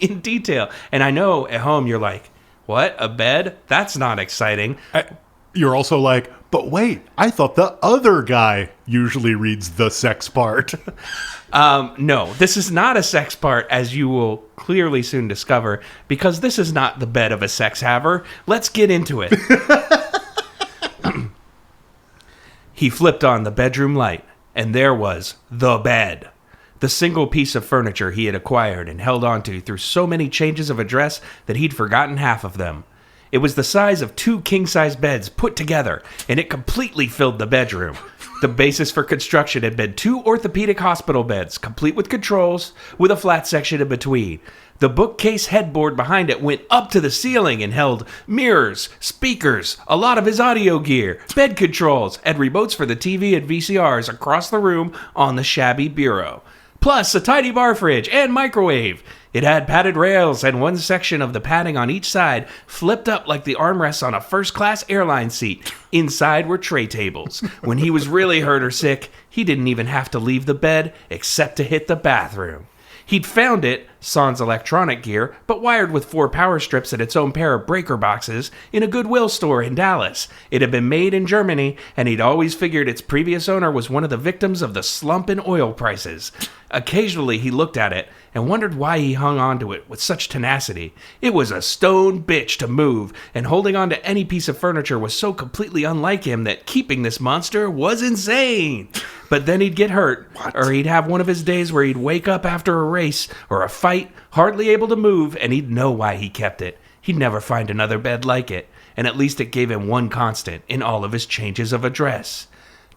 in detail. And I know at home you're like, what, a bed? That's not exciting. You're also like, but wait, I thought the other guy usually reads the sex part. No, this is not a sex part, as you will clearly soon discover, because this is not the bed of a sex haver. Let's get into it. He flipped on the bedroom light, and there was the bed. The single piece of furniture he had acquired and held onto through so many changes of address that he'd forgotten half of them. It was the size of 2 king-size beds put together, and it completely filled the bedroom. The basis for construction had been 2 orthopedic hospital beds, complete with controls, with a flat section in between. The bookcase headboard behind it went up to the ceiling and held mirrors, speakers, a lot of his audio gear, bed controls, and remotes for the TV and VCRs across the room on the shabby bureau. Plus a tiny bar fridge and microwave. It had padded rails, and one section of the padding on each side flipped up like the armrests on a first-class airline seat. Inside were tray tables. When he was really hurt or sick, he didn't even have to leave the bed except to hit the bathroom. He'd found it, sans electronic gear, but wired with 4 power strips and its own pair of breaker boxes, in a Goodwill store in Dallas. It had been made in Germany, and he'd always figured its previous owner was one of the victims of the slump in oil prices. Occasionally he looked at it and wondered why he hung on to it with such tenacity. It was a stone bitch to move, and holding on to any piece of furniture was so completely unlike him that keeping this monster was insane. But then he'd get hurt, or he'd have one of his days where he'd wake up after a race or a fight, hardly able to move, and he'd know why he kept it. He'd never find another bed like it, and at least it gave him one constant in all of his changes of address.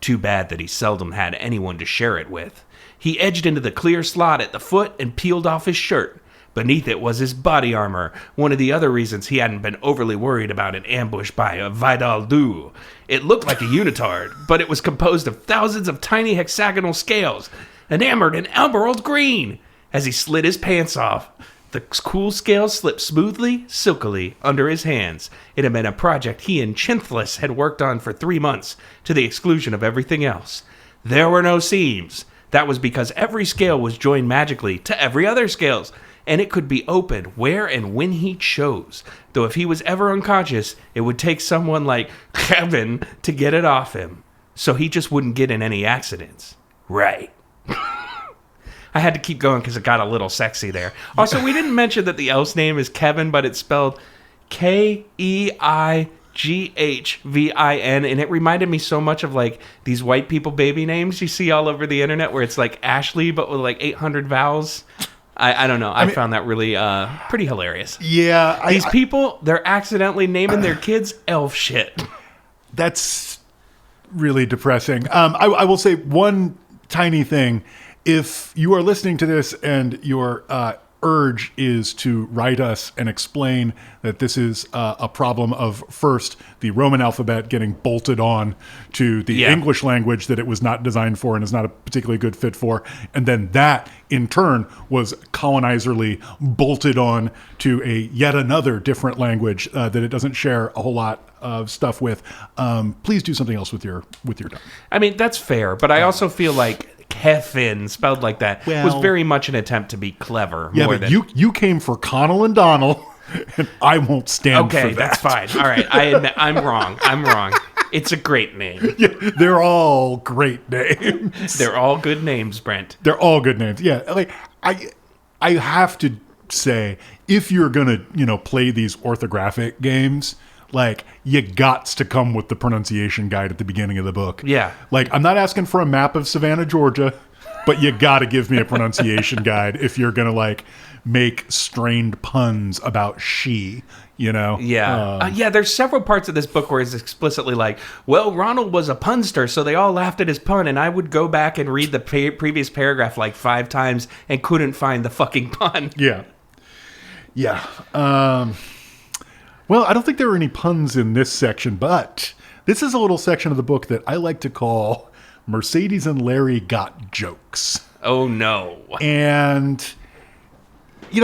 Too bad that he seldom had anyone to share it with. He edged into the clear slot at the foot and peeled off his shirt. Beneath it was his body armor, one of the other reasons he hadn't been overly worried about an ambush by a Vidal Du. It looked like a unitard, but it was composed of thousands of tiny hexagonal scales, enamored in emerald green. As he slid his pants off, the cool scales slipped smoothly, silkily under his hands. It had been a project he and Chinthlis had worked on for 3 months, to the exclusion of everything else. There were no seams. That was because every scale was joined magically to every other scales, and it could be opened where and when he chose. Though if he was ever unconscious, it would take someone like Kevin to get it off him, so he just wouldn't get in any accidents. Right. I had to keep going because it got a little sexy there. Also, we didn't mention that the elf's name is Kevin, but it's spelled Keighvin, and it reminded me so much of like these white people baby names you see all over the internet where it's like Ashley but with like 800 vowels. I don't know. I found that really pretty hilarious. Yeah. These people, they're accidentally naming their kids elf shit. That's really depressing. I will say one tiny thing. If you are listening to this and your urge is to write us and explain that this is a problem of, first, the Roman alphabet getting bolted on to the English language that it was not designed for and is not a particularly good fit for, and then that, in turn, was colonizerly bolted on to a yet another different language that it doesn't share a whole lot of stuff with, please do something else with your tongue. I mean, that's fair, but I also feel like Kevin, spelled like that, was very much an attempt to be clever. Yeah, more but than... you came for Connell and Donnell. And I won't stand for Okay, that. that's fine. All right, I'm wrong. I'm wrong. It's a great name. Yeah, they're all great names. They're all good names, Brent. They're all good names. Yeah, like I have to say, if you're gonna play these orthographic games, like you gots to come with the pronunciation guide at the beginning of the book. Yeah. Like I'm not asking for a map of Savannah, Georgia, but you got to give me a pronunciation guide if you're gonna like make strained puns about she. Yeah. There's several parts of this book where it's explicitly like, well, Ronald was a punster, so they all laughed at his pun, and I would go back and read the previous paragraph like 5 times and couldn't find the fucking pun. Yeah. Yeah. Well, I don't think there were any puns in this section, but this is a little section of the book that I like to call Mercedes and Larry Got Jokes. Oh, no. And...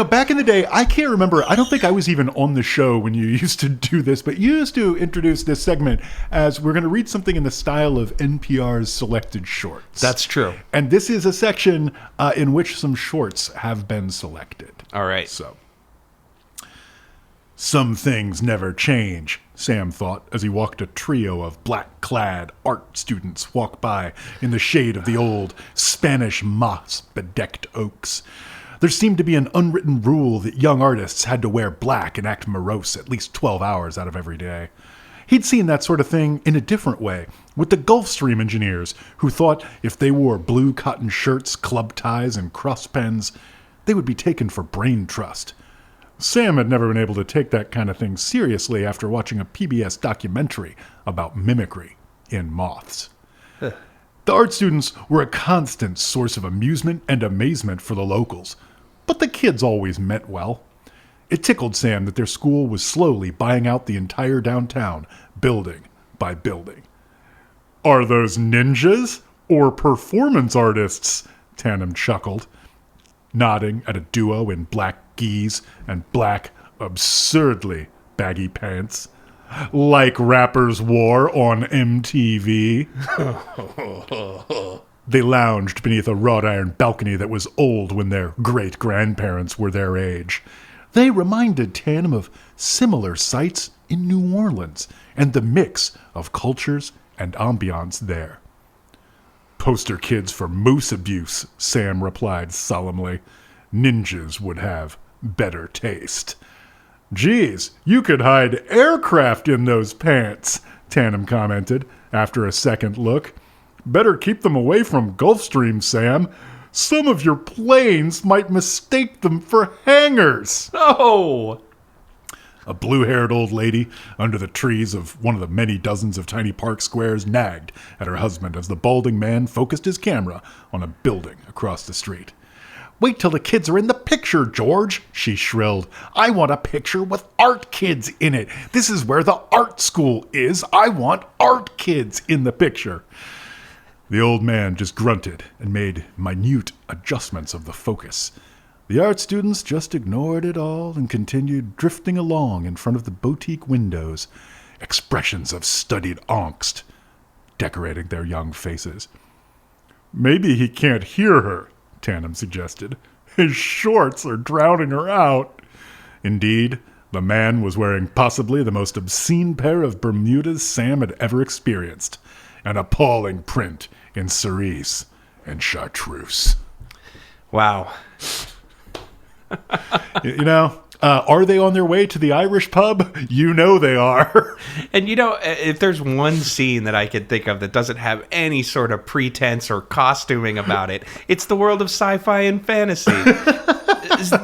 back in the day, I can't remember. I don't think I was even on the show when you used to do this, but you used to introduce this segment as we're going to read something in the style of NPR's Selected Shorts. That's true. And this is a section in which some shorts have been selected. All right. So, some things never change, Sam thought as he watched a trio of black-clad art students walk by in the shade of the old Spanish moss-bedecked oaks. There seemed to be an unwritten rule that young artists had to wear black and act morose at least 12 hours out of every day. He'd seen that sort of thing in a different way, with the Gulfstream engineers, who thought if they wore blue cotton shirts, club ties, and cross pens, they would be taken for brain trust. Sam had never been able to take that kind of thing seriously after watching a PBS documentary about mimicry in moths. The art students were a constant source of amusement and amazement for the locals, but the kids always meant well. It tickled Sam that their school was slowly buying out the entire downtown, building by building. Are those ninjas or performance artists? Tannen chuckled, nodding at a duo in black geese and black, absurdly baggy pants. Like rappers wore on MTV. They lounged beneath a wrought iron balcony that was old when their great-grandparents were their age. They reminded Tannen of similar sights in New Orleans and the mix of cultures and ambiance there. Poster kids for moose abuse, Sam replied solemnly. Ninjas would have better taste. Geez, you could hide aircraft in those pants, Tannen commented after a second look. Better keep them away from Gulfstream, Sam. Some of your planes might mistake them for hangars. Oh! A blue-haired old lady under the trees of one of the many dozens of tiny park squares nagged at her husband as the balding man focused his camera on a building across the street. Wait till the kids are in the picture, George, she shrilled. I want a picture with art kids in it. This is where the art school is. I want art kids in the picture. The old man just grunted and made minute adjustments of the focus. The art students just ignored it all and continued drifting along in front of the boutique windows, expressions of studied angst decorating their young faces. Maybe he can't hear her, Tannen suggested. His shorts are drowning her out. Indeed, the man was wearing possibly the most obscene pair of Bermudas Sam had ever experienced, an appalling print in cerise and chartreuse. Wow. Are they on their way to the Irish pub? You know they are. And if there's one scene that I can think of that doesn't have any sort of pretense or costuming about it, it's the world of sci-fi and fantasy.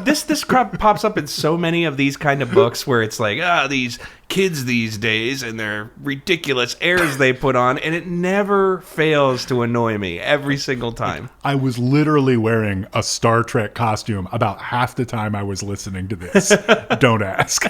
This pops up in so many of these kind of books where it's like, these kids these days and their ridiculous airs they put on, and it never fails to annoy me every single time. I was literally wearing a Star Trek costume about half the time I was listening to this. Don't ask.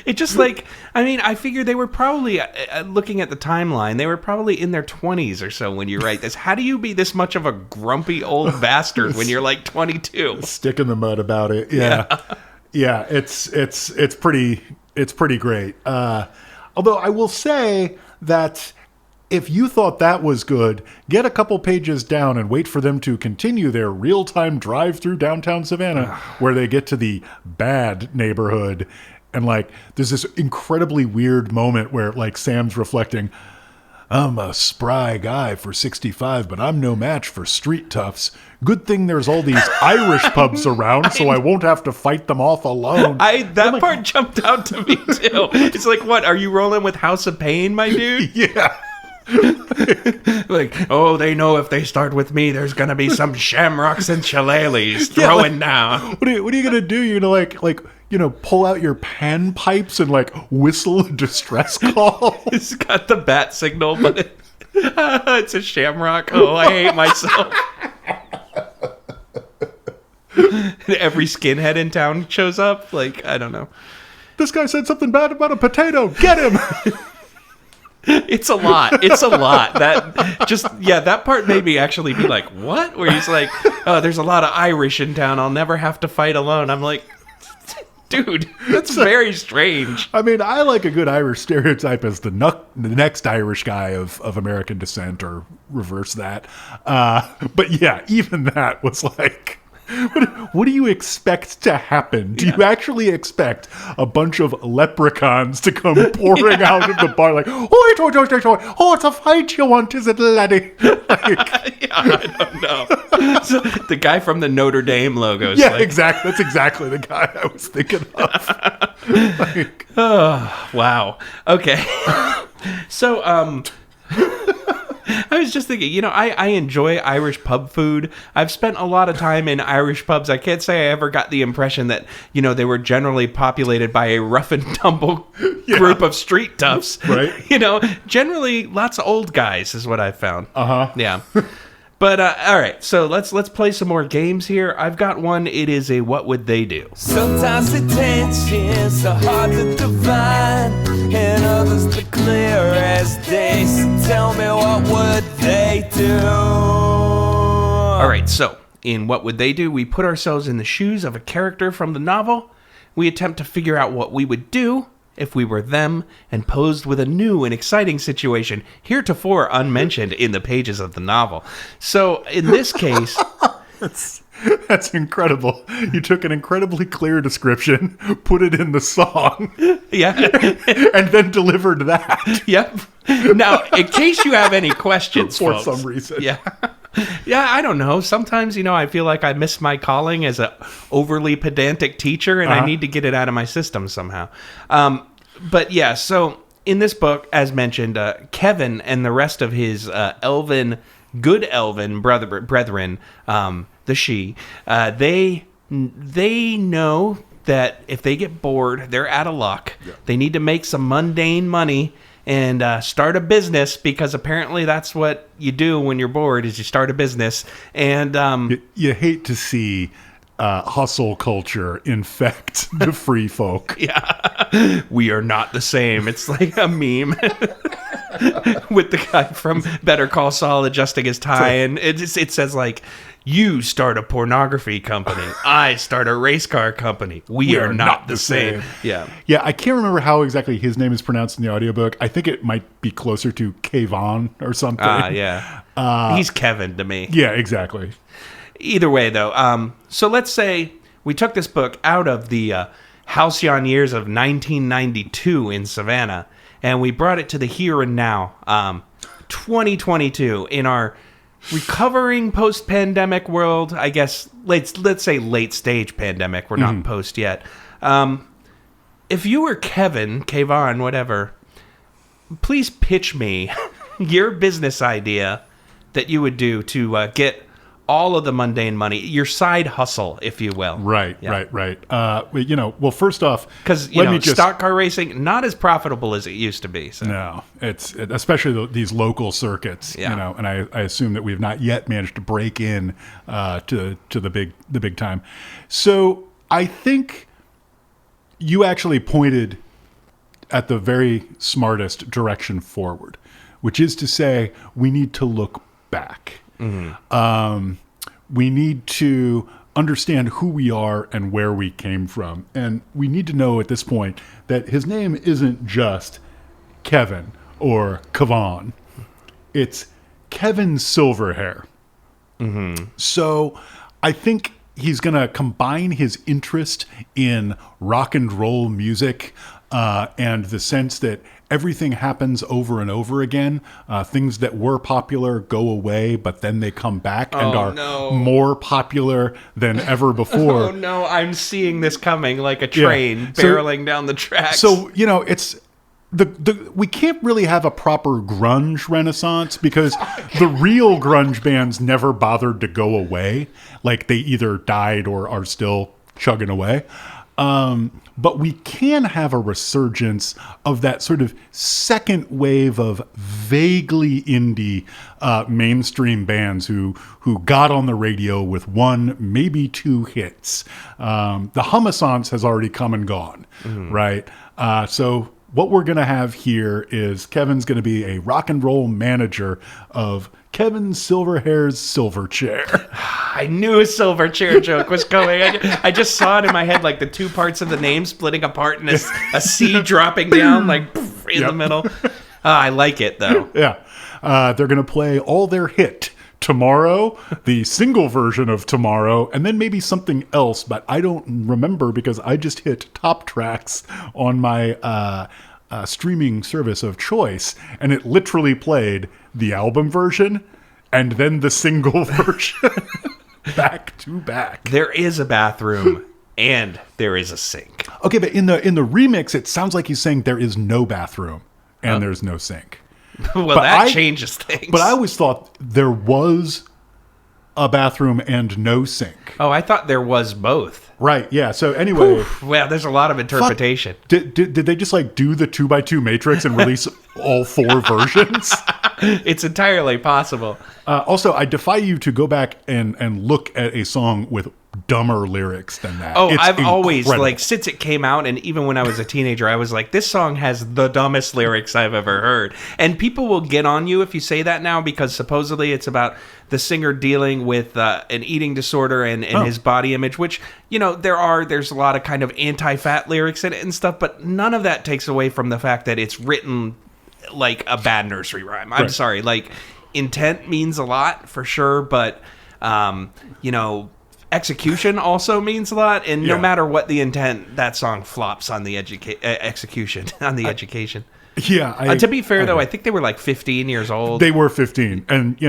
It just I figure they were probably, looking at the timeline, they were probably in their 20s or so when you write this. How do you be this much of a grumpy old bastard when you're like 22? Stick in the mud about it. Yeah, it's pretty great. Although I will say that if you thought that was good, get a couple pages down and wait for them to continue their real-time drive through downtown Savannah, where they get to the bad neighborhood And like, there's this incredibly weird moment where like Sam's reflecting, I'm a spry guy for 65, but I'm no match for street toughs. Good thing there's all these Irish pubs around, so I won't have to fight them off alone. That part jumped out to me too. It's like, what, are you rolling with House of Pain, my dude? Yeah. Like, oh, they know if they start with me, there's gonna be some Shamrocks and shillelaghs throwing down. What are you gonna do? You're gonna like pull out your pan and like whistle a distress call? It's got the bat signal, but it's a shamrock. Oh, I hate myself. Every skinhead in town shows up. Like, I don't know. This guy said something bad about a potato. Get him! It's a lot. It's a lot. That part made me actually be like, what? Where he's like, oh, there's a lot of Irish in town. I'll never have to fight alone. I'm like, dude, that's very strange. I mean, I like a good Irish stereotype as the next Irish guy of American descent, or reverse that. But yeah, even that was like, what do you expect to happen? Do you actually expect a bunch of leprechauns to come pouring out of the bar like, oh, it's a fight you want, is it, laddie? Like, Yeah, I don't know. So, the guy from the Notre Dame logo. Yeah, exactly. That's exactly the guy I was thinking of. Like, oh, wow. Okay. So, I was just thinking, I enjoy Irish pub food. I've spent a lot of time in Irish pubs. I can't say I ever got the impression that, they were generally populated by a rough and tumble group of street toughs. Right. Generally lots of old guys is what I've found. Uh-huh. Yeah. But, all right, so let's play some more games here. I've got one. It is a What Would They Do? Sometimes the tensions are hard to divine, and others the clear as day. So tell me, what would they do? All right, so in What Would They Do, we put ourselves in the shoes of a character from the novel. We attempt to figure out what we would do if we were them, and posed with a new and exciting situation, heretofore unmentioned in the pages of the novel. So, in this case... That's incredible. You took an incredibly clear description, put it in the song, Yeah. and then delivered that. Yep. Now, in case you have any questions, For folks, some reason. Yeah. Yeah, I don't know. Sometimes, I feel like I miss my calling as a overly pedantic teacher, and I need to get it out of my system somehow. But yeah, so in this book, as mentioned, Kevin and the rest of his good elven brethren, the she, they know that if they get bored, they're out of luck. Yeah. They need to make some mundane money and start a business, because apparently that's what you do when you're bored, is you start a business. And you hate to see hustle culture infect the free folk. Yeah, we are not the same. It's like a meme with the guy from Better Call Saul adjusting his tie, and it says like, you start a pornography company, I start a race car company. We are not the same. Yeah. Yeah, I can't remember how exactly his name is pronounced in the audiobook. I think it might be closer to Kevon or something. Yeah. He's Kevin to me. Yeah, exactly. Either way, though, so let's say we took this book out of the halcyon years of 1992 in Savannah, and we brought it to the here and now, 2022, in our recovering post-pandemic world. I guess let's say late-stage pandemic. We're not post yet. If you were Kevon, whatever, please pitch me your business idea that you would do to get all of the mundane money, your side hustle, if you will. Right. Well, first off, because stock car racing, not as profitable as it used to be. So. No, it's especially these local circuits. Yeah. And I assume that we've not yet managed to break in to the big time. So I think you actually pointed at the very smartest direction forward, which is to say, we need to look back. Mm-hmm. We need to understand who we are and where we came from. And we need to know at this point that his name isn't just Kevin or Kevon. It's Kevin Silverhair. Mm-hmm. So I think he's going to combine his interest in rock and roll music and the sense that everything happens over and over again. Things that were popular go away, but then they come back and are more popular than ever before. Oh no, I'm seeing this coming like a train barreling down the tracks. So, it's we can't really have a proper grunge renaissance because the real grunge bands never bothered to go away. Like they either died or are still chugging away. But we can have a resurgence of that sort of second wave of vaguely indie mainstream bands who got on the radio with one, maybe two hits. The Hummusance has already come and gone, right? So what we're going to have here is Kevin's going to be a rock and roll manager of Kevin Silverhair's Silverchair. I knew a Silverchair joke was coming. I just saw it in my head, like the two parts of the name splitting apart and a C dropping down like poof, in the middle. I like it, though. Yeah. They're going to play all their hit, Tomorrow, the single version of Tomorrow, and then maybe something else, but I don't remember because I just hit Top Tracks on my streaming service of choice, and it literally played the album version and then the single version back to back. There is a bathroom and there is a sink. Okay, but in the remix, it sounds like he's saying there is no bathroom and there's no sink. Well, but that changes things. But I always thought there was a bathroom and no sink. Oh, I thought there was both. Right, yeah. So anyway... Well, there's a lot of interpretation. Did they just like do the 2x2 matrix and release all four versions? It's entirely possible. Also, I defy you to go back and look at a song with dumber lyrics than that. Oh, It's I've always, incredible. like, since it came out, and even when I was a teenager, I was like, this song has the dumbest lyrics I've ever heard. And people will get on you if you say that now, because supposedly it's about the singer dealing with an eating disorder and his body image, which, there's a lot of kind of anti-fat lyrics in it and stuff, but none of that takes away from the fact that it's written like a bad nursery rhyme. I'm sorry, like, intent means a lot, for sure, but, execution also means a lot, and no matter what the intent, that song flops on the execution, on the education. Yeah. To be fair, though, I think they were like 15 years old. They were 15. And,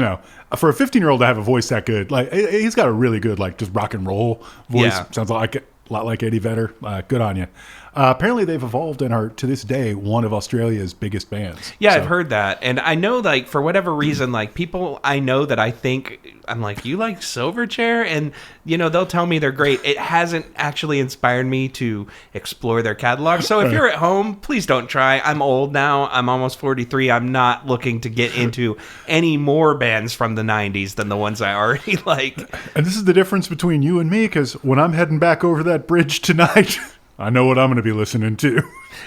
for a 15-year-old to have a voice that good, like, he's got a really good, like, just rock and roll voice. Yeah. Sounds like a lot like Eddie Vedder. Good on you. Apparently, they've evolved and are, to this day, one of Australia's biggest bands. Yeah, I've heard that. And I know, like, for whatever reason, like, people I know that I think, I'm like, you like Silverchair? And, they'll tell me they're great. It hasn't actually inspired me to explore their catalog. So if you're at home, please don't try. I'm old now. I'm almost 43. I'm not looking to get into any more bands from the 90s than the ones I already like. And this is the difference between you and me, because when I'm heading back over that bridge tonight... I know what I'm going to be listening to.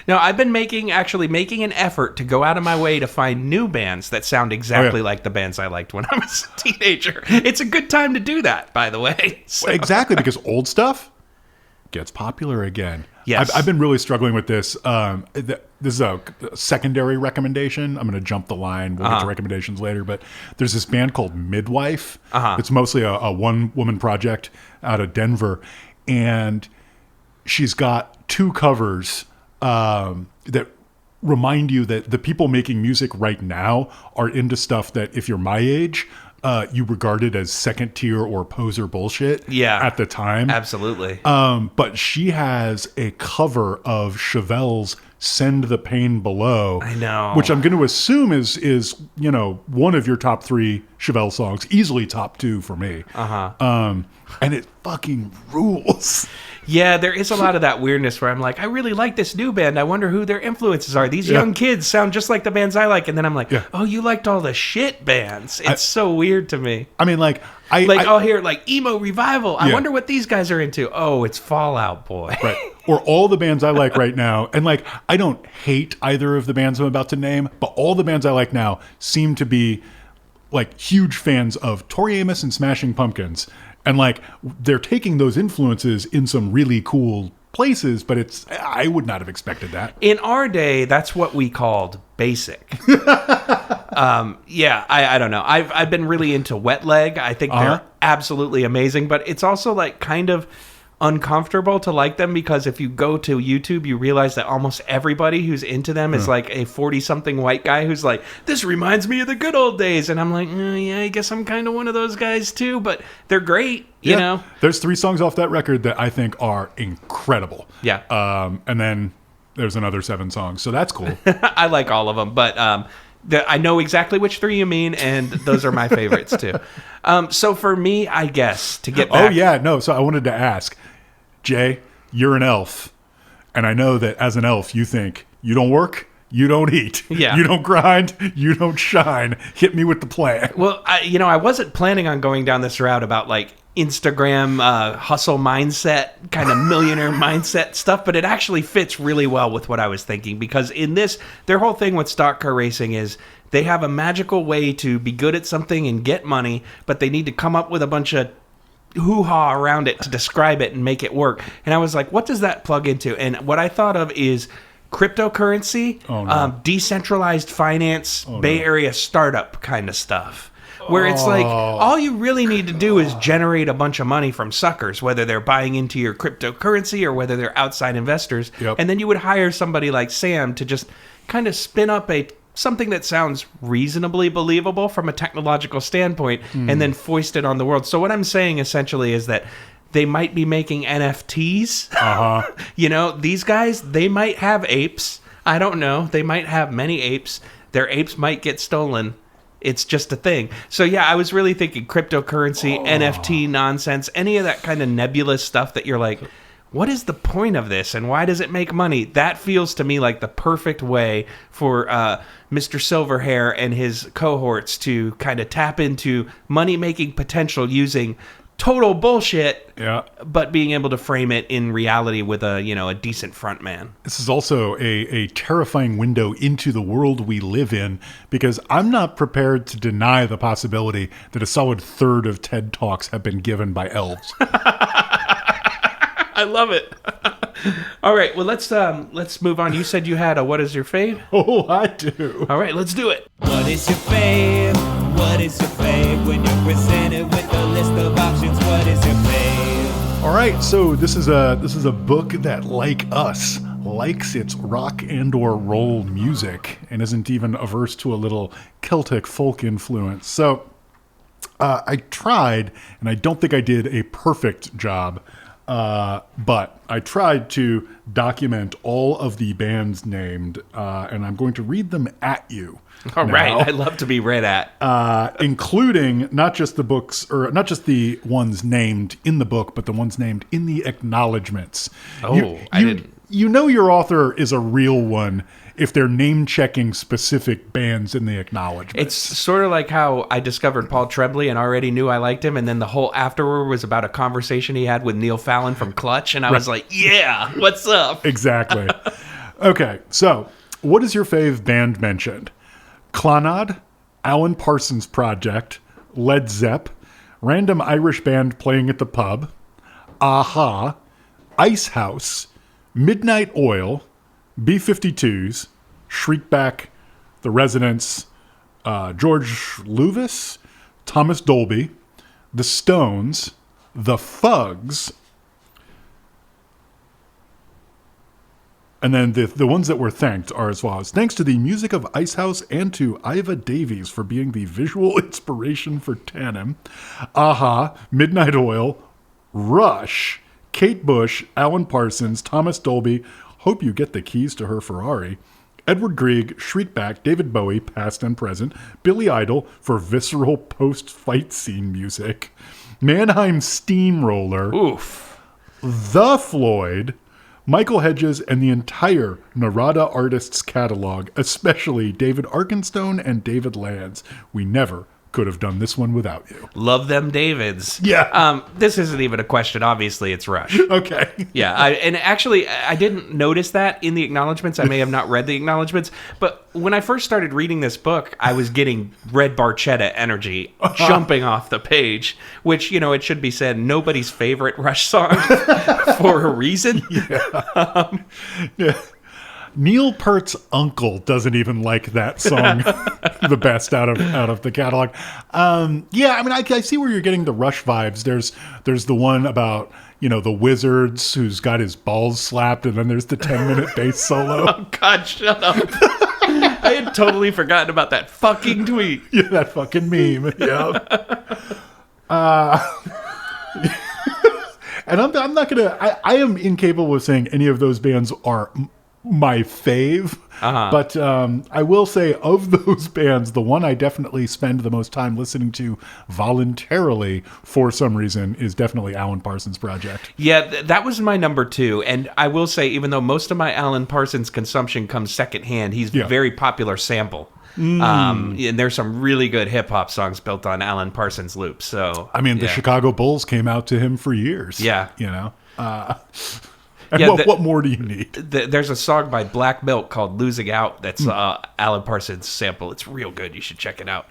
No, I've been making an effort to go out of my way to find new bands that sound exactly like the bands I liked when I was a teenager. It's a good time to do that, by the way. So. Exactly, because old stuff gets popular again. Yes. I've been really struggling with this. This is a secondary recommendation. I'm going to jump the line. We'll get to recommendations later. But there's this band called Midwife. It's mostly a one-woman project out of Denver. And... she's got two covers that remind you that the people making music right now are into stuff that if you're my age, you regarded as second tier or poser bullshit at the time. Absolutely. But she has a cover of Chevelle's Send the Pain Below. I know. Which I'm going to assume is one of your top three Chevelle songs, easily top two for me. And it fucking rules. Yeah, there is a lot of that weirdness where I'm like, I really like this new band. I wonder who their influences are. These young kids sound just like the bands I like. And then I'm like, oh, you liked all the shit bands. It's so weird to me. I mean, I'll hear like emo revival. I wonder what these guys are into. Oh, it's Fall Out Boy. Right. Or all the bands I like right now. And like, I don't hate either of the bands I'm about to name, but all the bands I like now seem to be like huge fans of Tori Amos and Smashing Pumpkins. And like, they're taking those influences in some really cool places, but I would not have expected that. In our day, that's what we called basic. Yeah, I don't know. I've been really into Wet Leg. I think they're absolutely amazing, but it's also like kind of uncomfortable to like them because if you go to YouTube, you realize that almost everybody who's into them is like a 40-something white guy who's like, this reminds me of the good old days. And I'm like, yeah, I guess I'm kind of one of those guys too, but they're great, you know? There's 3 songs off that record that I think are incredible. Yeah. And then there's another 7 songs, so that's cool. I like all of them, but I know exactly which 3 you mean, and those are my favorites too. So for me, I guess, to get back... Oh, yeah, no, so I wanted to ask, Jay, you're an elf, and I know that as an elf, you think, you don't work, you don't eat, you don't grind, you don't shine. Hit me with the plan. Well, I wasn't planning on going down this route about, like, Instagram hustle mindset, kind of millionaire mindset stuff, but it actually fits really well with what I was thinking because in this, their whole thing with stock car racing is they have a magical way to be good at something and get money, but they need to come up with a bunch of hoo-ha around it to describe it and make it work. And I was like, what does that plug into? And what I thought of is cryptocurrency, decentralized finance, Bay Area startup kind of stuff. Where it's like, all you really need to do is generate a bunch of money from suckers, whether they're buying into your cryptocurrency or whether they're outside investors. Yep. And then you would hire somebody like Sam to just kind of spin up something that sounds reasonably believable from a technological standpoint and then foist it on the world. So what I'm saying essentially is that they might be making NFTs. These guys, they might have apes. I don't know. They might have many apes. Their apes might get stolen. It's just a thing. So yeah, I was really thinking cryptocurrency, NFT nonsense, any of that kind of nebulous stuff that you're like, what is the point of this and why does it make money? That feels to me like the perfect way for Mr. Silverhair and his cohorts to kind of tap into money-making potential using total bullshit, but being able to frame it in reality with a decent front man. This is also a terrifying window into the world we live in because I'm not prepared to deny the possibility that a solid third of TED Talks have been given by elves. I love it. All right, well let's move on. You said you had a what is your fave? Oh, I do. All right, let's do it. What is your fave? What is your fave? When you're presented with a list of options, what is your fave? All right, so this is a book that, like us, likes its rock and or roll music and isn't even averse to a little Celtic folk influence. So I tried, and I don't think I did a perfect job, but I tried to document all of the bands named, and I'm going to read them at you. All right, I love to be read at. Including not just the books, or not just the ones named in the book, but the ones named in the acknowledgments. I didn't. You know your author is a real one if they're name-checking specific bands in the acknowledgments. It's sort of like how I discovered Paul Tremblay and already knew I liked him, and then the whole afterward was about a conversation he had with Neil Fallon from Clutch, and I was like, yeah, what's up? Exactly. Okay, so what is your fave band mentioned? Clsn, Alan Parsons Project, Led Zepp, random Irish band playing at the pub, Aha, Ice House, Midnight Oil, B-52s, Shriekback, The Residents, George Luvis, Thomas Dolby, The Stones, The Fugs, and then the ones that were thanked are as follows. Thanks to the music of Ice House and to Iva Davies for being the visual inspiration for Tannen. Aha, Midnight Oil, Rush, Kate Bush, Alan Parsons, Thomas Dolby, Hope You Get the Keys to Her Ferrari, Edward Grieg, Shriekback, David Bowie, past and present, Billy Idol for visceral post-fight scene music, Mannheim Steamroller, Oof. The Floyd, Michael Hedges, and the entire Narada Artists catalog, especially David Arkenstone and David Lands. We never could have done this one without you. Love them Davids. Yeah. This isn't even a question. Obviously, it's Rush. Okay. Yeah. I didn't notice that in the acknowledgments. I may have not read the acknowledgments, but when I first started reading this book, I was getting Red Barchetta energy jumping off the page, which, it should be said, nobody's favorite Rush song for a reason. Yeah. Yeah. Neil Peart's uncle doesn't even like that song the best out of the catalog. Yeah, I mean, I see where you're getting the Rush vibes. There's the one about, the Wizards who's got his balls slapped, and then there's the 10-minute bass solo. Oh, God, shut up. I had totally forgotten about that fucking tweet. Yeah, that fucking meme. Yeah. And I'm not going to... I am incapable of saying any of those bands are my fave. But I will say, of those bands, the one I definitely spend the most time listening to voluntarily for some reason is definitely Alan Parsons Project. Yeah, that was my number 2. And I will say, even though most of my Alan Parsons consumption comes secondhand, he's a very popular sample. And there's some really good hip-hop songs built on Alan Parsons loops. So I mean, the Chicago Bulls came out to him for years. Yeah. And what more do you need? There's a song by Black Milk called Losing Out that's Alan Parsons sample. It's real good. You should check it out.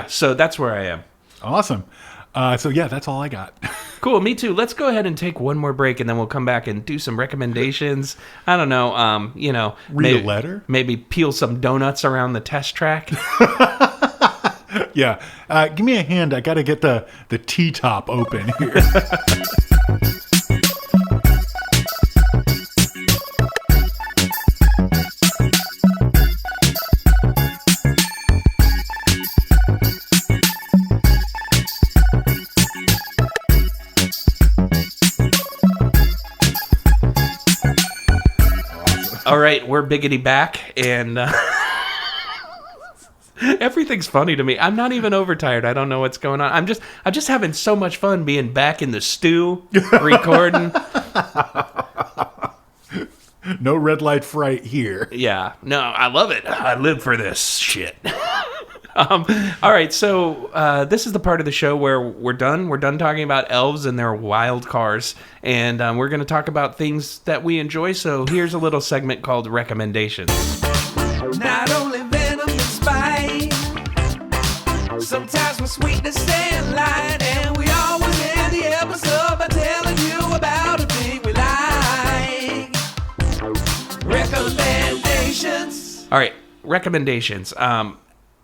So that's where I am. Awesome. That's all I got. Cool, me too. Let's go ahead and take one more break, and then we'll come back and do some recommendations. I don't know, Read a letter? Maybe peel some donuts around the test track. Yeah. Give me a hand. I got to get the T-top open here. All right, we're biggity back, and everything's funny to me. I'm not even overtired. I don't know what's going on. I'm just having so much fun being back in the stew, recording. No red light fright here. Yeah, no, I love it. I live for this shit. All right, so this is the part of the show where we're done. We're done talking about elves and their wild cars, and we're going to talk about things that we enjoy. So here's a little segment called Recommendations. Not only venom and spite, sometimes with sweetness and light, and we always end the episode by telling you about a thing we like. Recommendations. All right, recommendations.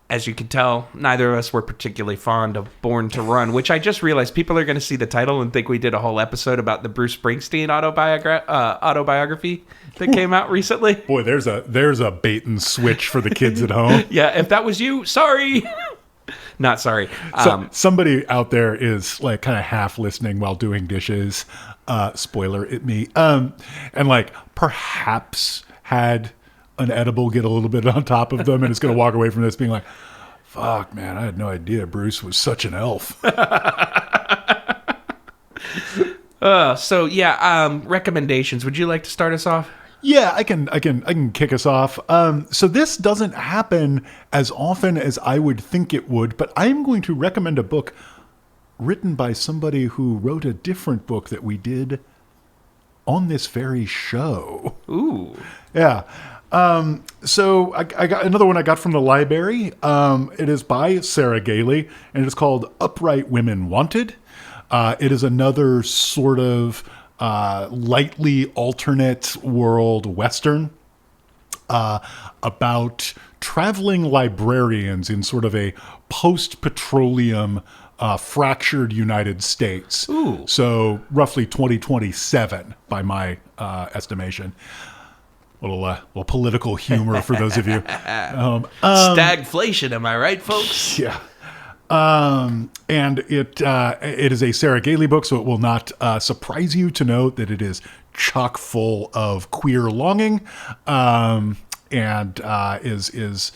As you can tell, neither of us were particularly fond of Born to Run, which I just realized people are going to see the title and think we did a whole episode about the Bruce Springsteen autobiography that came out recently. Boy, there's a bait and switch for the kids at home. Yeah, if that was you, sorry. Not sorry. So somebody out there is like kind of half listening while doing dishes. Spoiler at me. And like perhaps had an edible get a little bit on top of them and is going to walk away from this being like, fuck, man, I had no idea Bruce was such an elf. Recommendations. Would you like to start us off? Yeah, I can kick us off. So this doesn't happen as often as I would think it would, but I'm going to recommend a book written by somebody who wrote a different book that we did on this very show. Ooh. Yeah. So I got another one I got from the library. It is by Sarah Gailey, and it is called Upright Women Wanted. It is another sort of lightly alternate world Western about traveling librarians in sort of a post-petroleum fractured United States. Ooh. So roughly 2027 by my estimation. Little political humor for those of you. Stagflation, am I right, folks? Yeah. And it is a Sarah Gailey book, so it will not surprise you to know that it is chock full of queer longing, and is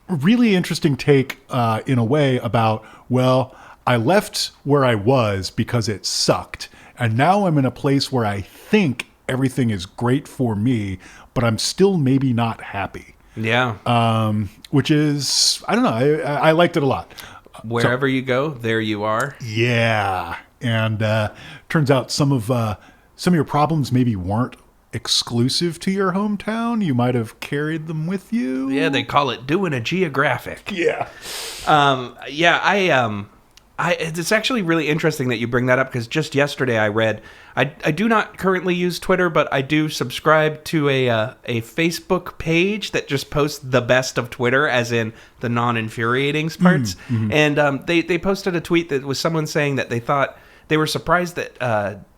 really interesting take in a way about, well, I left where I was because it sucked, and now I'm in a place where I think everything is great for me, but I'm still maybe not happy. Yeah. Which is, I don't know, I liked it a lot. Wherever you go, there you are. Yeah. And turns out some of your problems maybe weren't exclusive to your hometown. You might have carried them with you. Yeah, they call it doing a geographic. Yeah. It's actually really interesting that you bring that up, because just yesterday I read, I do not currently use Twitter, but I do subscribe to a Facebook page that just posts the best of Twitter, as in the non-infuriating parts. Mm-hmm. And they posted a tweet that was someone saying that they were surprised that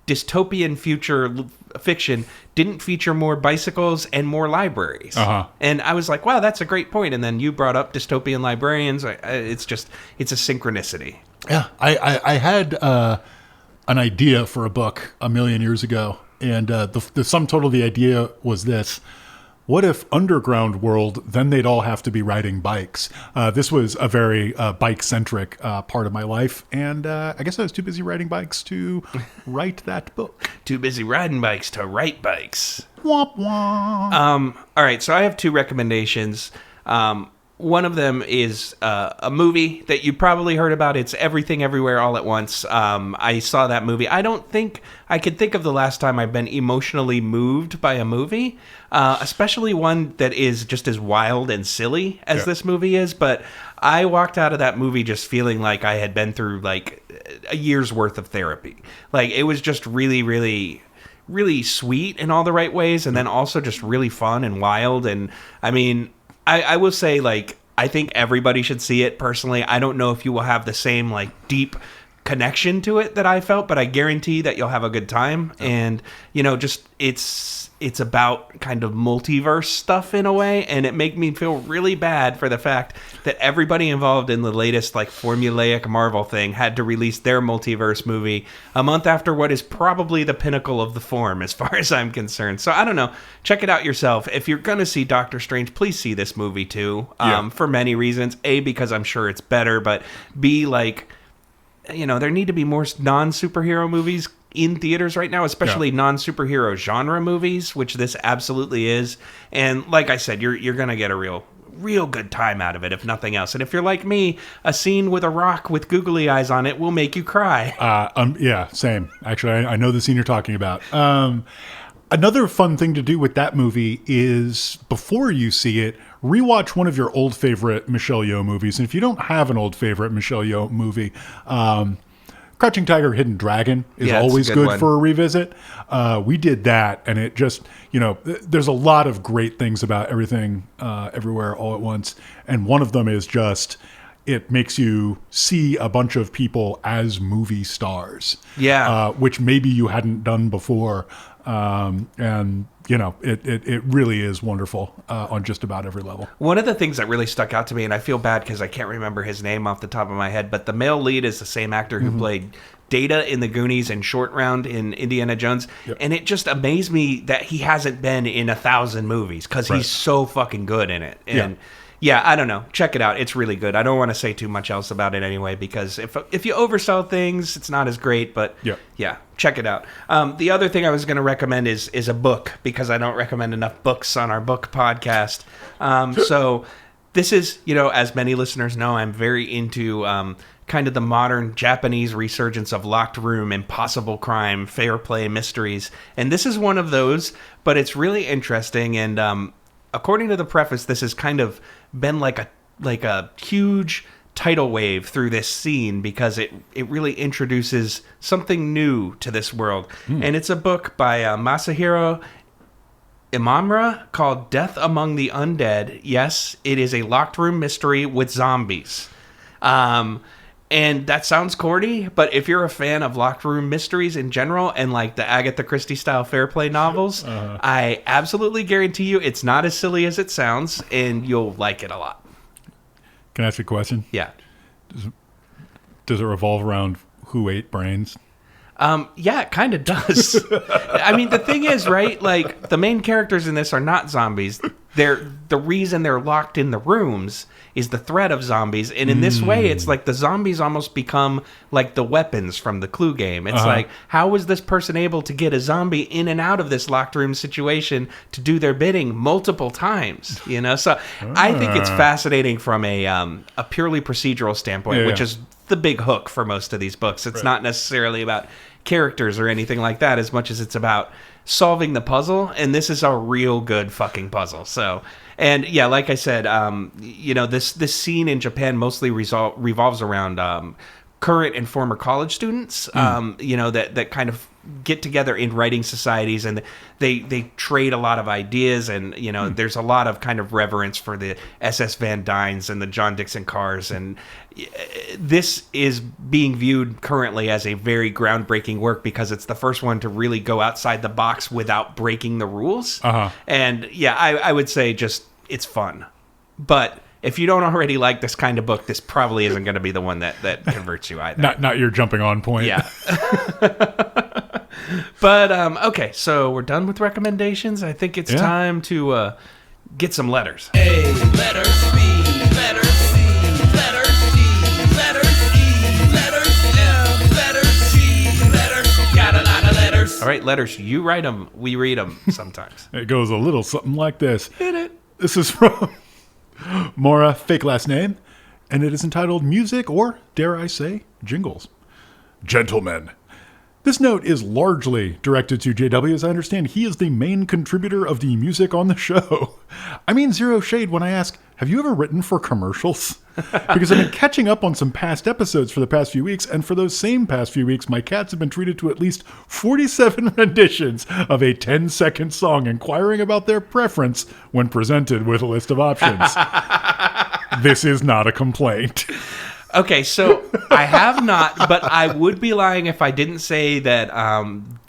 dystopian future fiction didn't feature more bicycles and more libraries. And I was like, wow, that's a great point. And then you brought up dystopian librarians. It's a synchronicity. Yeah, I had an idea for a book a million years ago, and the sum total of the idea was this. What if underground world, then they'd all have to be riding bikes? This was a very bike-centric part of my life, and I guess I was too busy riding bikes to write that book. Too busy riding bikes to write bikes. Womp womp. All right, so I have two recommendations. One of them is a movie that you probably heard about. It's Everything Everywhere All at Once. I saw that movie. I don't think I could think of the last time I've been emotionally moved by a movie, especially one that is just as wild and silly as this movie is. But I walked out of that movie just feeling like I had been through like a year's worth of therapy. Like, it was just really, really, really sweet in all the right ways, and then also just really fun and wild. And I mean, I will say, like, I think everybody should see it personally. I don't know if you will have the same, like, deep connection to it that I felt, but I guarantee that you'll have a good time. And, you know, just it's about kind of multiverse stuff in a way, and it made me feel really bad for the fact that everybody involved in the latest, like, formulaic Marvel thing had to release their multiverse movie a month after what is probably the pinnacle of the form, as far as I'm concerned. So I don't know. Check it out yourself. If you're gonna see Doctor Strange, please see this movie too. For many reasons. A, because I'm sure it's better, but B, like, you know, there need to be more non-superhero movies in theaters right now, especially non-superhero genre movies, which this absolutely is. And like I said, you're gonna get a real good time out of it, if nothing else. And if you're like me, a scene with a rock with googly eyes on it will make you cry. Yeah, same. Actually, I know the scene you're talking about. Another fun thing to do with that movie is, before you see it, rewatch one of your old favorite Michelle Yeoh movies. And if you don't have an old favorite Michelle Yeoh movie, Crouching Tiger, Hidden Dragon is always good for a revisit. We did that, and it just, you know, there's a lot of great things about Everything Everywhere All at Once. And one of them is just, it makes you see a bunch of people as movie stars. Yeah. Which maybe you hadn't done before. And, you know, it really is wonderful on just about every level. One of the things that really stuck out to me, and I feel bad because I can't remember his name off the top of my head, but the male lead is the same actor who played Data in the Goonies and Short Round in Indiana Jones. Yep. And it just amazed me that he hasn't been in 1,000 movies, because he's so fucking good in it. And yeah, I don't know. Check it out. It's really good. I don't want to say too much else about it anyway, because if you oversell things, it's not as great. But yeah, check it out. The other thing I was going to recommend is a book, because I don't recommend enough books on our book podcast. So this is, you know, as many listeners know, I'm very into kind of the modern Japanese resurgence of locked room, impossible crime, fair play mysteries. And this is one of those, but it's really interesting. And according to the preface, this has kind of been like a huge tidal wave through this scene, because it really introduces something new to this world. And it's a book by Masahiro Imamura called Death Among the Undead. Yes, it is a locked room mystery with zombies. And that sounds corny, but if you're a fan of locked room mysteries in general, and like the Agatha Christie style fair play novels, I absolutely guarantee you it's not as silly as it sounds, and you'll like it a lot. Can I ask you a question? Yeah. Does it revolve around who ate brains? Yeah, it kind of does. I mean, the thing is, right, like, the main characters in this are not zombies. The reason they're locked in the rooms is the threat of zombies. And in this way, it's like the zombies almost become like the weapons from the Clue game. It's like, how was this person able to get a zombie in and out of this locked room situation to do their bidding multiple times? You know, so I think it's fascinating from a purely procedural standpoint, which is the big hook for most of these books. It's not necessarily about characters or anything like that, as much as it's about solving the puzzle, and this is a real good fucking puzzle. So, and yeah, like I said, you know, this scene in Japan mostly revolves around current and former college students, that kind of get together in writing societies, and they trade a lot of ideas, and there's a lot of kind of reverence for the SS Van Dynes and the John Dixon cars, and this is being viewed currently as a very groundbreaking work because it's the first one to really go outside the box without breaking the rules. And I would say just it's fun, but if you don't already like this kind of book, this probably isn't going to be the one that converts you either. Not your jumping on point. Yeah. But, okay, so we're done with recommendations. I think it's time to get some letters. A, letter B, letter C, letter D, letter E, letter F, letter G, letter... Got a lot of letters. All right, letters. You write them. We read them sometimes. It goes a little something like this. Hit it. This is from Mora, fake last name, and it is entitled Music, or, dare I say, Jingles. Gentlemen, this note is largely directed to JW, as I understand he is the main contributor of the music on the show. I mean zero shade when I ask, have you ever written for commercials? Because I've been catching up on some past episodes for the past few weeks, and for those same past few weeks, my cats have been treated to at least 47 renditions of a 10-second song inquiring about their preference when presented with a list of options. This is not a complaint. Okay, so I have not, but I would be lying if I didn't say that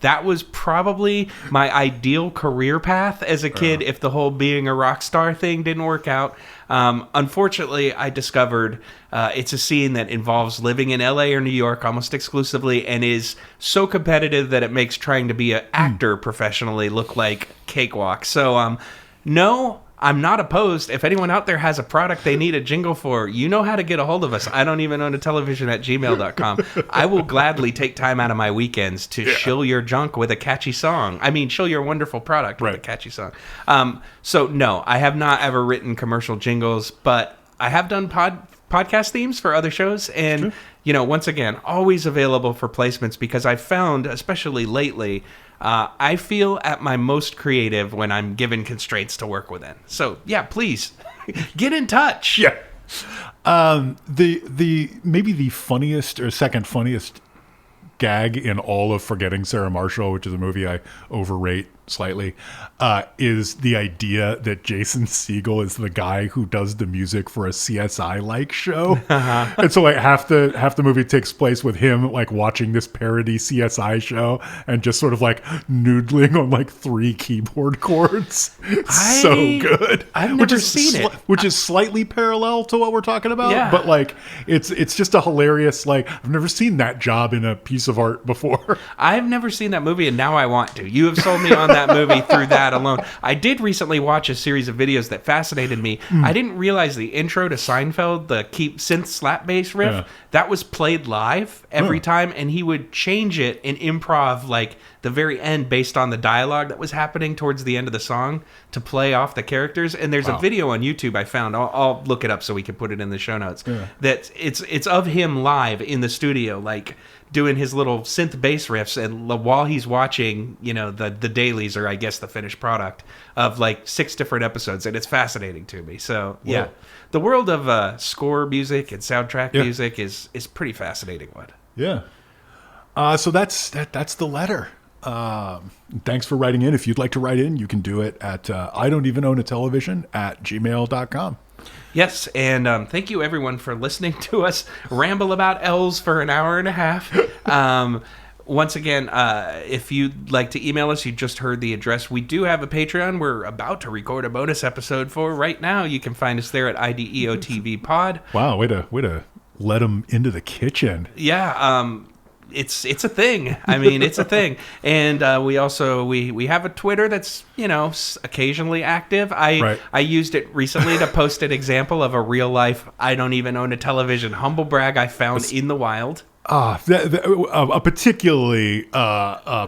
that was probably my ideal career path as a kid if the whole being a rock star thing didn't work out. Unfortunately, I discovered it's a scene that involves living in LA or New York almost exclusively and is so competitive that it makes trying to be an actor professionally look like cakewalk. So, no, I'm not opposed. If anyone out there has a product they need a jingle for, you know how to get a hold of us. I don't even own a television at gmail.com. I will gladly take time out of my weekends to shill your junk with a catchy song. I mean, shill your wonderful product with a catchy song. So, no, I have not ever written commercial jingles, but I have done podcast themes for other shows. And, once again, always available for placements because I've found, especially lately, I feel at my most creative when I'm given constraints to work within. So, yeah, please get in touch. Yeah. The maybe the funniest or second funniest gag in all of Forgetting Sarah Marshall, which is a movie I overrate slightly, is the idea that Jason Segel is the guy who does the music for a CSI-like show. And so half the movie takes place with him watching this parody CSI show and just sort of noodling on 3 keyboard chords. So good. I've never seen it. Which is slightly parallel to what we're talking about. Yeah. But it's just a hilarious, I've never seen that job in a piece of art before. I've never seen that movie, and now I want to. You have sold me on that movie through that alone. I did recently watch a series of videos that fascinated me. I didn't realize the intro to Seinfeld, the keep synth slap bass riff, that was played live every time, and he would change it in improv, the very end based on the dialogue that was happening towards the end of the song to play off the characters. And there's a video on YouTube I found. I'll look it up so we can put it in the show notes. That it's of him live in the studio, doing his little synth bass riffs, and while he's watching, the dailies, or I guess the finished product of 6 different episodes, and it's fascinating to me. So yeah, the world of score music and soundtrack music is pretty fascinating one. Yeah. So that's the letter. Thanks for writing in. If you'd like to write in, you can do it at I don't even own a television @gmail.com. Yes, and thank you everyone for listening to us ramble about elves for an hour and a half. Once again, if you'd like to email us, you just heard the address. We do have a Patreon we're about to record a bonus episode for right now. You can find us there at IDEOTV Pod. Wow, way to let them into the kitchen. Yeah, it's a thing. I mean, it's a thing. And we also we have a Twitter that's occasionally active. I used it recently to post an example of a real life I don't even own a television humble brag I found in the wild. A particularly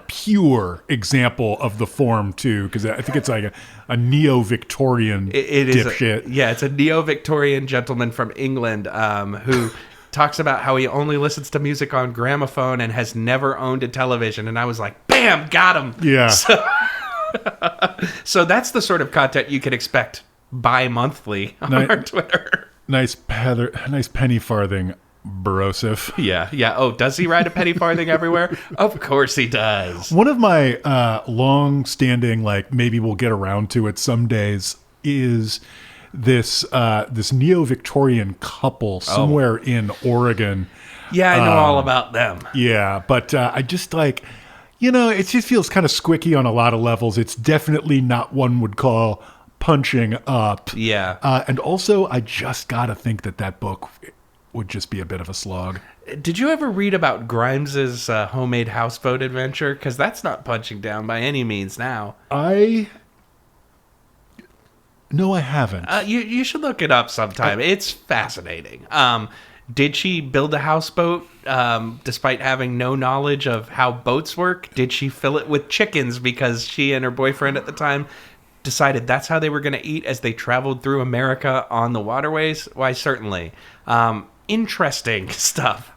pure example of the form too, because I think it's a neo-Victorian dipshit. It's a neo-Victorian gentleman from England who talks about how he only listens to music on gramophone and has never owned a television. And I was like, bam, got him. Yeah. So that's the sort of content you can expect bi-monthly on our Twitter. Nice penny farthing. Brosif. Yeah. Oh, does he ride a penny farthing everywhere? Of course he does. One of my long-standing, like, maybe we'll get around to it some days, is this neo-Victorian couple somewhere in Oregon. Yeah, I know all about them. Yeah, but I just like, it just feels kind of squicky on a lot of levels. It's definitely not one would call punching up. Yeah. And also, I just got to think that book would just be a bit of a slog. Did you ever read about Grimes's homemade houseboat adventure? Because that's not punching down by any means now. No, I haven't. You should look it up sometime. It's fascinating. Did she build a houseboat despite having no knowledge of how boats work? Did she fill it with chickens because she and her boyfriend at the time decided that's how they were going to eat as they traveled through America on the waterways? Why, certainly. Interesting stuff.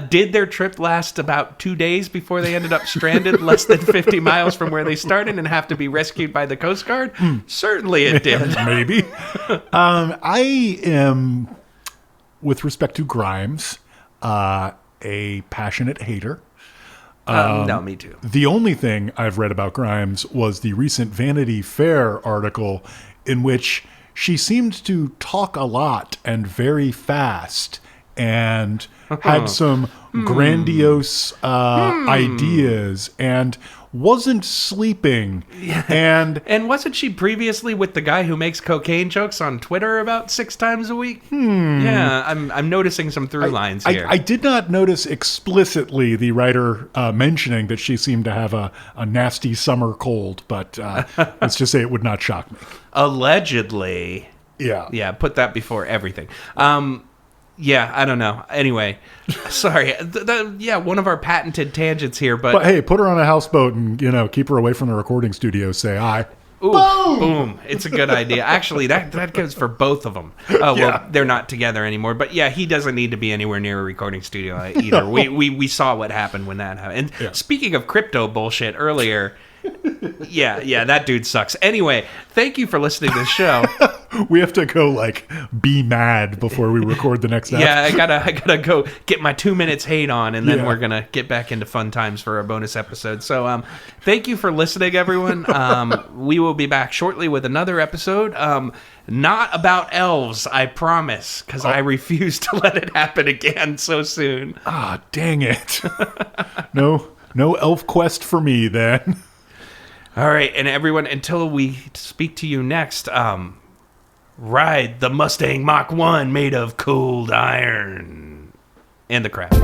Did their trip last about 2 days before they ended up stranded less than 50 miles from where they started and have to be rescued by the Coast Guard? Certainly it did. Maybe. I am, with respect to Grimes, a passionate hater. No, me too. The only thing I've read about Grimes was the recent Vanity Fair article in which she seemed to talk a lot and very fast and had some grandiose ideas and wasn't sleeping. And wasn't she previously with the guy who makes cocaine jokes on Twitter about 6 times a week? Yeah, I'm noticing some through lines here. I did not notice explicitly the writer mentioning that she seemed to have a nasty summer cold, but let's just say it would not shock me. Allegedly. Yeah, put that before everything. Yeah, I don't know. Anyway, sorry. One of our patented tangents here, but hey, put her on a houseboat and keep her away from the recording studio. Say hi. Ooh, boom! It's a good idea. Actually, that goes for both of them. Oh well, they're not together anymore. But yeah, he doesn't need to be anywhere near a recording studio either. No. We saw what happened when that happened. And speaking of crypto bullshit earlier. Yeah, that dude sucks. Anyway, thank you for listening to the show. We have to go be mad before we record the next episode. Yeah, I gotta go get my 2 minutes hate on, and then we're gonna get back into fun times for our bonus episode. So, thank you for listening, everyone. We will be back shortly with another episode. Not about elves, I promise, because I refuse to let it happen again so soon. Ah, dang it! No elf quest for me then. All right, and everyone, until we speak to you next, ride the Mustang Mach 1 made of cold iron. And the crap.